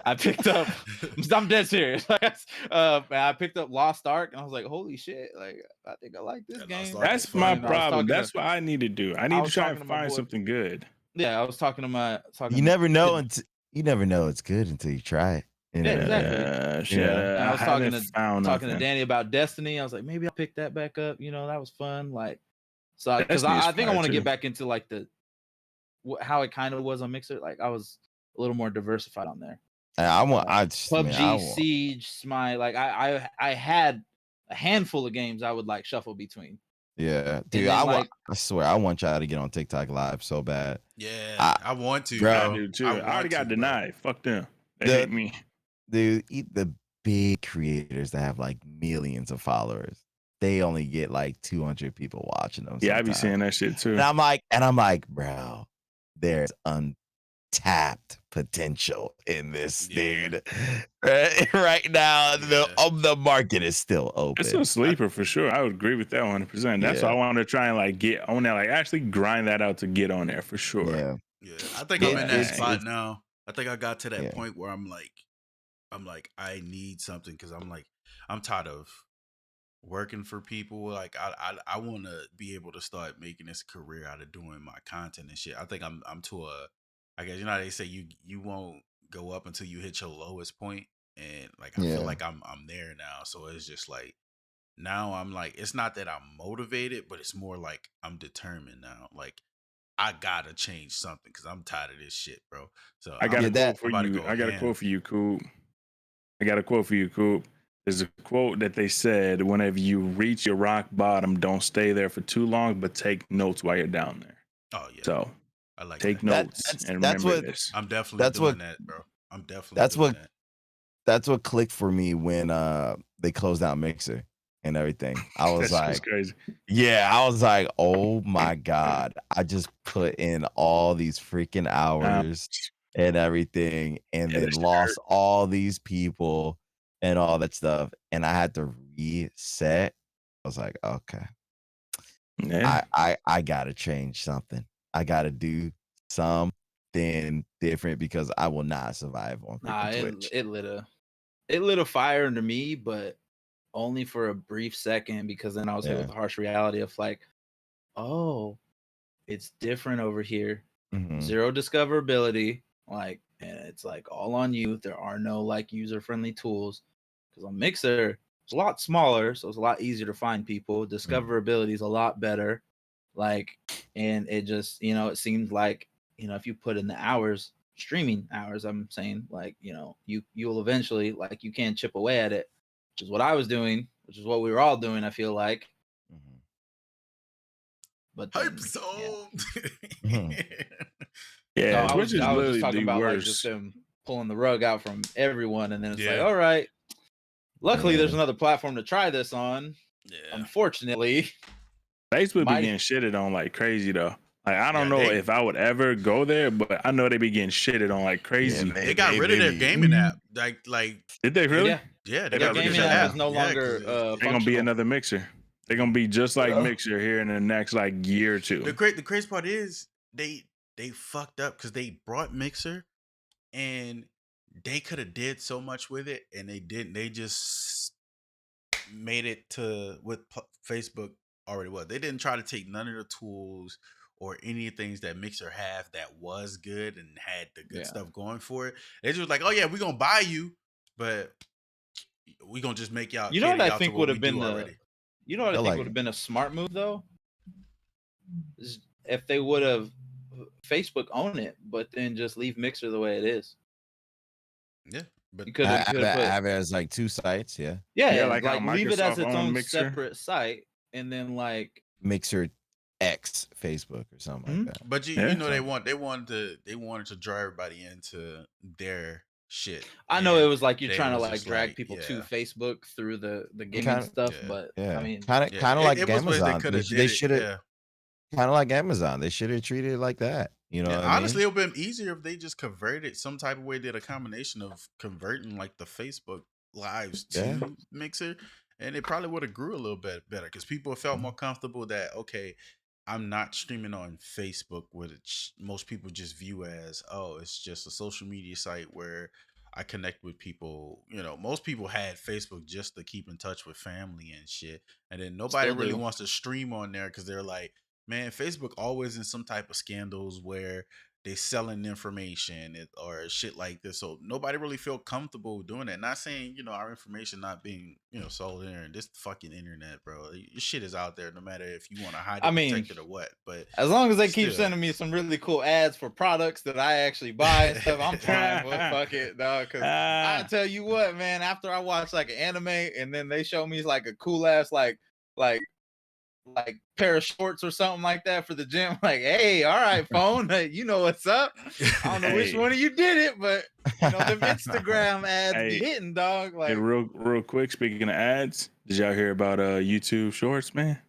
C: I'm dead serious. I picked up Lost Ark and I was like, holy shit, like I think I like this game.
D: That's my problem. That's what I need to do. I need to try and find something good.
C: Yeah, I was talking to my
A: You never know it's good until you try it. You know?
C: Yeah, exactly. I was talking to Danny about Destiny. I was like, maybe I'll pick that back up. You know, that was fun. Like, so because I think I want to get back into like how it kind of was on Mixer. Like, I was a little more diversified on there. PUBG, Siege, Smite. Like, I had a handful of games I would like shuffle between.
A: Yeah, dude, I swear I want y'all to get on TikTok Live so bad.
B: Yeah, I want to,
D: bro. I do too. I already got denied. Fuck them. They hate me.
A: Dude, the big creators that have like millions of followers, they only get like 200 people watching them.
D: Yeah, I be seeing that shit too.
A: And I'm like, bro, there's untapped potential in this, dude. Right now, the market is still open.
D: It's a sleeper for sure. I would agree with that 100%. That's why I want to try and like get on there, like actually grind that out to get on there for sure.
A: Yeah.
B: I think I'm in that spot now. I think I got to that point where I'm like, I need something because I'm tired of working for people. Like I want to be able to start making this career out of doing my content and shit. I think I'm to a, I guess, you know how they say you won't go up until you hit your lowest point, and like I feel like I'm there now. So it's just like now I'm like, it's not that I'm motivated, but it's more like I'm determined now. Like I gotta change something because I'm tired of this shit, bro. So
D: I got a quote for you. I got a quote for you, Coop. There's a quote that they said, whenever you reach your rock bottom, don't stay there for too long, but take notes while you're down there.
B: Oh yeah.
D: So
B: I like
D: take notes and remember this.
B: I'm definitely doing that, bro. I'm definitely doing that.
A: That's what clicked for me when they closed out Mixer and everything. I was like,
D: crazy.
A: Yeah, I was like, oh my God. I just put in all these freaking hours and everything, and then lost all these people and all that stuff. And I had to reset. I was like, okay.
D: Yeah.
A: I gotta change something. I gotta do something different because I will not survive on Twitch.
C: It lit a fire under me, but only for a brief second, because then I was hit with the harsh reality of like, oh, it's different over here. Zero discoverability, like, and it's like all on you. There are no like user-friendly tools, because on Mixer it's a lot smaller, so it's a lot easier to find people. Discoverability is a lot better, like, and it just, it seems like, if you put in the hours, streaming hours, I'm saying, like, you'll eventually, like, you can chip away at it, which is what I was doing, which is what we were all doing, I feel like. But then,
B: hype zone.
C: Yeah, so I was just talking about like just them pulling the rug out from everyone, and then it's like, all right, luckily there's another platform to try this on. Unfortunately,
D: Facebook be getting shitted on like crazy though. Like I don't know if I would ever go there, but I know they be getting shitted on like crazy.
B: They got rid of their gaming app. Like
D: did they really?
B: Yeah,
C: they got rid of that app. Is no longer.
D: They're gonna be another Mixer. They're gonna be just like Mixer here in the next like year or two.
B: The crazy part is they fucked up because they brought Mixer and they could have did so much with it, and they didn't. They just made it to what Facebook already was. They didn't try to take none of the tools or any of the things that Mixer have that was good and had the good stuff going for it. They just was like, oh yeah, we're gonna buy you, but we're gonna just make y'all.
C: You know what I think would have been would have been a smart move though? Is if they would have Facebook own it, but then just leave Mixer the way it is.
B: Yeah, but
A: you could have it as like two sites.
C: Yeah, like leave it as its own separate site, and then like
A: Mixer X Facebook or something like that.
B: But you know they wanted to draw everybody into their shit.
C: I know it was like you're trying to like drag people to Facebook through the gaming stuff, but I mean,
A: kind of like Amazon. They should have kind of like Amazon. They should have treated it like that. You know,
B: honestly, it would have been easier if they just converted some type of way. Did a combination of converting like the Facebook lives to Mixer, and it probably would have grew a little bit better because people felt more comfortable that I'm not streaming on Facebook, which most people just view as, it's just a social media site where I connect with people. You know, most people had Facebook just to keep in touch with family and shit. And then nobody really wants to stream on there because they're like, man, Facebook always in some type of scandals where they selling information or shit like this. So nobody really feel comfortable doing that. Not saying, our information not being, sold in there. This fucking internet, bro. Your shit is out there no matter if you want to hide it, protect it or what. But
C: as long as they keep sending me some really cool ads for products that I actually buy and stuff, I'm fine. Well, fuck it, dog. Because I tell you what, man, after I watch like an anime and then they show me like a cool ass like pair of shorts or something like that for the gym, like, hey, all right, phone, you know what's up. I don't know which one of you did it, but the Instagram ads be hitting, dog. Like,
D: real quick, speaking of ads, did y'all hear about YouTube Shorts, man?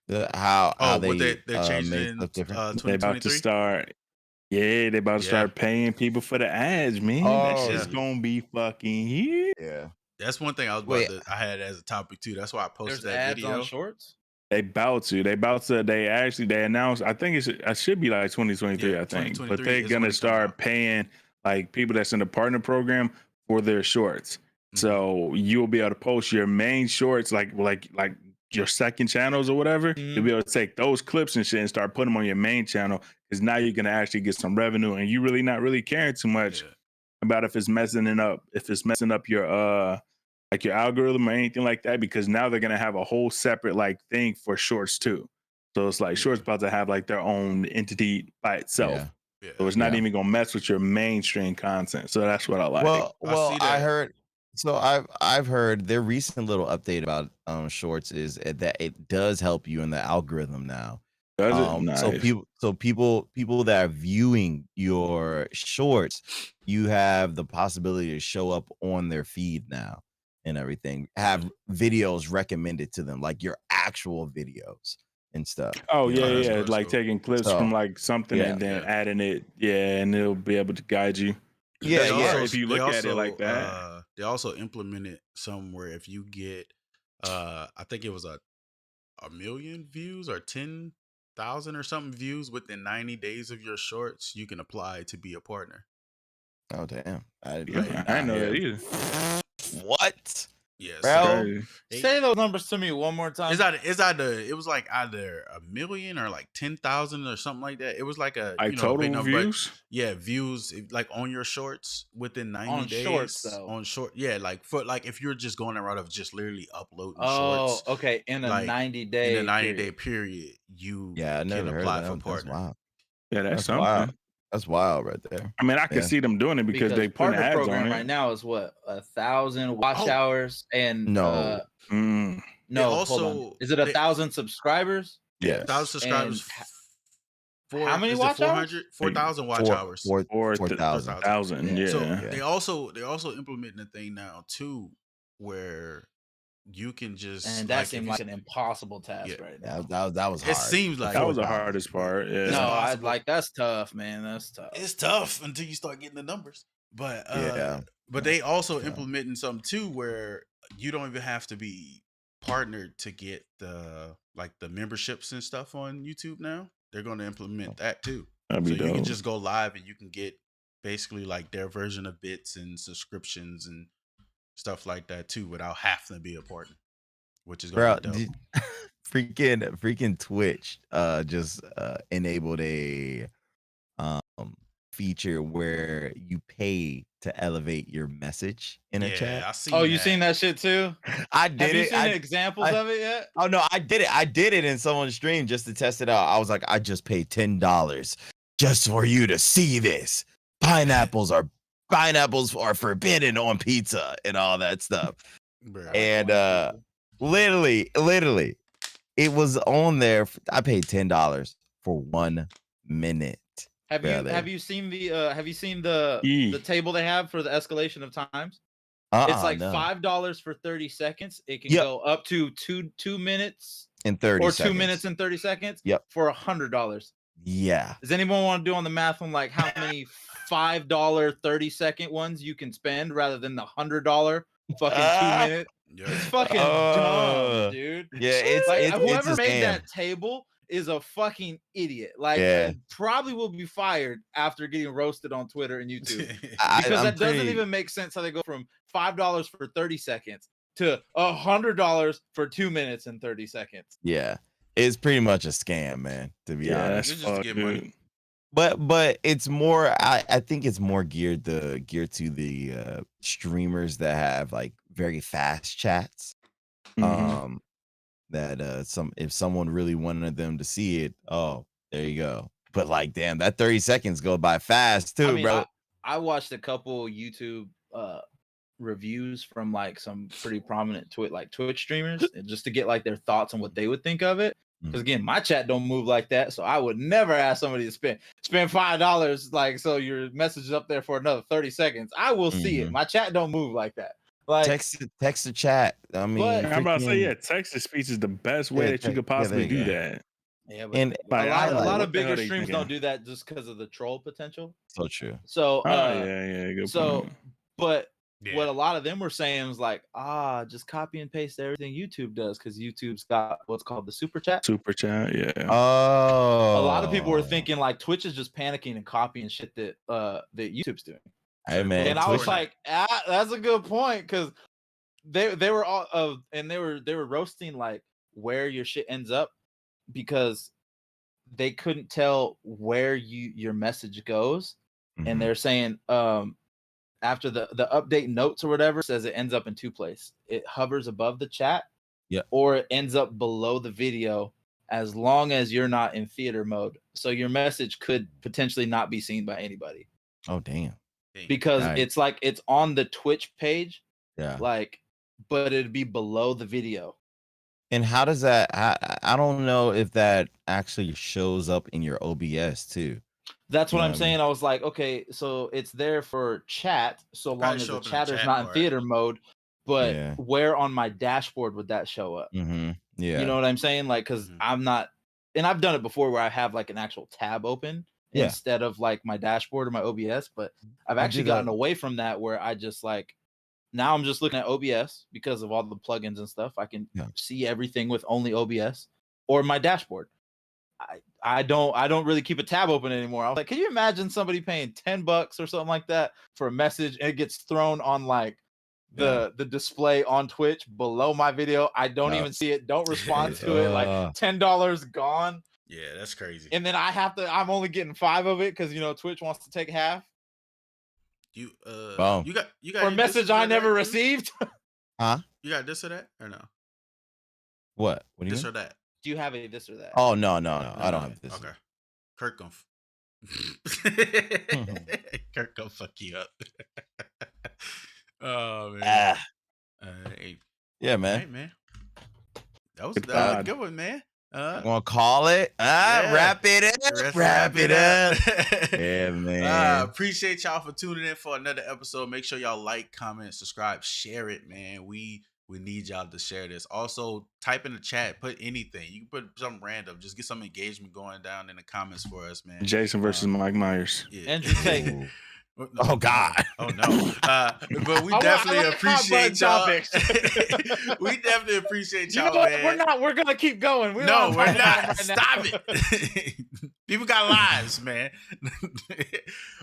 A: How
B: they're changing in 2023?
D: They're about to start. Yeah, they about to start paying people for the ads, man. That shit's gonna be fucking huge.
A: Yeah.
B: That's one thing I had as a topic too. That's why I posted
C: There's
B: that
C: ads
B: video.
C: on shorts.
D: They announced, I think it should be like 2023, I think. But they're gonna start paying like people that's in the partner program for their shorts. Mm-hmm. So you'll be able to post your main shorts, like your second channels or whatever. Mm-hmm. You'll be able to take those clips and shit and start putting them on your main channel, because now you're gonna actually get some revenue, and you really not really caring too much about if it's messing up your like your algorithm or anything like that, because now they're gonna have a whole separate like thing for shorts too. So it's like shorts about to have like their own entity by itself. Yeah. So it's not even gonna mess with your mainstream content. So that's what I like.
A: Well, I heard. So I've heard their recent little update about shorts is that it does help you in the algorithm now.
D: Does it? Nice.
A: So people that are viewing your shorts, you have the possibility to show up on their feed now and everything. Have videos recommended to them, like your actual videos and stuff.
D: Oh yeah, like taking clips from like something and then adding it, and it'll be able to guide you. If you look at it like that.
B: They also implemented somewhere if you get, I think it was a million views or 10,000 or something views within 90 days of your shorts, you can apply to be a partner.
A: Oh damn! I
D: didn't know that either.
A: What?
B: Yes,
C: bro. Say those numbers to me one more time.
B: It was like either a million or like 10,000 or something like that. It was like a
D: total views.
B: Views like on your shorts within 90 days.
C: Shorts, though.
B: On short, like if you're just going around of just literally uploading
C: shorts. Oh, okay. In a 90-day
B: period, you
A: I never
B: can apply for partner.
A: That's wild.
D: Yeah, that's something.
A: Wild. That's wild right there.
D: I mean, I can see them doing it because they put ads
C: program
D: on it.
C: right now is what, 1,000 watch hours and
A: no.
C: Hold on. Is it 1,000 subscribers?
A: Yes.
B: 1,000 subscribers.
C: How many watch hours?
B: 4,000 watch hours.
A: 4,000.
D: Yeah.
B: So they also implementing a thing now too, where you can just,
C: and that seemed like an impossible task right now.
A: That was hard.
B: It seems like
D: that was the hardest part. Yeah.
C: No, I'd like that's tough, man. That's tough.
B: It's tough until you start getting the numbers. But but they also implementing something too where you don't even have to be partnered to get the memberships and stuff on YouTube now. They're going to implement that too. So you can just go live and you can get basically like their version of bits and subscriptions and stuff like that too, without having to be a partner, which is going to be dope.
A: freaking Twitch just enabled a feature where you pay to elevate your message in a chat.
B: I see
C: you seen that shit too?
A: I did.
C: Have you seen examples of it yet?
A: Oh no, I did it. I did it in someone's stream just to test it out. I was like, I just paid $10 just for you to see this. Pineapples are forbidden on pizza and all that stuff. And literally, it was on there. I paid $10 for 1 minute.
C: Have you seen the table they have for the escalation of times? It's like $5 for 30 seconds. It can go up to two minutes
A: and 30
C: or
A: seconds.
C: 2 minutes and 30 seconds.
A: Yep.
C: For $100.
A: Yeah.
C: Does anyone want to do on the math on like how many $5 30-second ones you can spend rather than the $100 fucking 2 minute? It's fucking dumb, dude.
A: Yeah, it's
C: like
A: it's
C: whoever
A: a
C: made
A: scam.
C: that table is a fucking idiot. Like, probably will be fired after getting roasted on Twitter and YouTube because that doesn't even make sense how they go from $5 for 30 seconds to $100 for 2 minutes and 30 seconds.
A: Yeah, it's pretty much a scam, man. To be honest,
B: it's just to get money.
A: But it's more. I think it's more geared to the streamers that have like very fast chats.
D: Mm-hmm.
A: That if someone really wanted them to see it, oh, there you go. But like, damn, that 30 seconds go by fast too, bro.
C: I watched a couple YouTube reviews from like some pretty prominent Twitch streamers just to get like their thoughts on what they would think of it. Because again, my chat don't move like that, so I would never ask somebody to spend $5 like so your message is up there for another 30 seconds. I will see it. My chat don't move like that. Like
A: text the chat. I mean,
D: I'm about to say, text to speech is the best way that you could possibly do that.
C: Yeah, but
A: And
C: a lot of
D: what the hell
C: bigger
D: they
C: streams
D: thinking?
C: don't do that just because of the troll potential.
A: so true.
C: So,
D: Yeah, good
C: so,
D: point.
C: but
B: Yeah.
C: what a lot of them were saying was like, just copy and paste everything YouTube does because YouTube's got what's called the super chat.
D: Super chat, yeah.
A: Oh,
C: A lot of people were thinking like Twitch is just panicking and copying shit that YouTube's doing.
A: Hey man,
C: And I was like, that's a good point because they were all and they were roasting like where your shit ends up because they couldn't tell where your message goes, and they're saying after the update notes or whatever says it ends up in two places. It hovers above the chat, or it ends up below the video as long as you're not in theater mode. So your message could potentially not be seen by anybody.
A: Oh damn.
C: Because it's like it's on the Twitch page.
A: Yeah.
C: Like, but it'd be below the video.
A: And how does that? I don't know if that actually shows up in your OBS too.
C: That's what I'm saying. I was like, okay, so it's there for chat, so long as the chatter's not in theater mode. But where on my dashboard would that show up?
A: Yeah,
C: you know what I'm saying? Like, because I'm not, and I've done it before where I have like an actual tab open instead of like my dashboard or my OBS. But I've actually gotten away from that where I just like. Now I'm just looking at OBS because of all the plugins and stuff. I can see everything with only OBS or my dashboard. I don't really keep a tab open anymore. I was like, can you imagine somebody paying $10 or something like that for a message and it gets thrown on like the display on Twitch below my video? I don't even see it. Don't respond to it. Like $10 gone.
B: Yeah, that's crazy.
C: And then I'm only getting 5 of it because Twitch wants to take half.
B: You
C: you got for a message I never received.
A: Huh?
B: You got this or that or no?
A: What do you
B: this
A: mean?
B: or that?
C: Do you have a this or that?
A: Oh no, I don't have this.
B: Okay, Kirk gonna Kirk gonna fuck you up. Oh man.
A: Yeah, man.
B: Right, man. That was a good one, man.
A: I'm gonna call it. Wrap it up. Wrap it up. Yeah, man.
B: Appreciate y'all for tuning in for another episode. Make sure y'all like, comment, subscribe, share it, man. We need y'all to share this. Also, type in the chat, put anything. You can put something random. Just get some engagement going down in the comments for us, man.
D: Jason versus Mike Myers.
B: Yeah.
C: Andrew Tate.
A: Oh God!
B: Oh no! But we definitely appreciate y'all. We definitely appreciate y'all, man.
C: We're gonna keep going.
B: We're not. Right. Stop it. People got lives, man.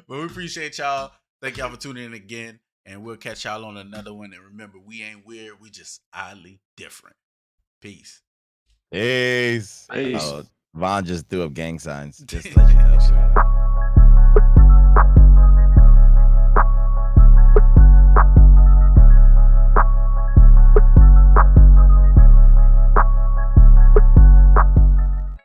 B: But we appreciate y'all. Thank y'all for tuning in again, and we'll catch y'all on another one. And remember, we ain't weird. We just oddly different. Peace.
A: Oh, Von just threw up gang signs. Just let you know.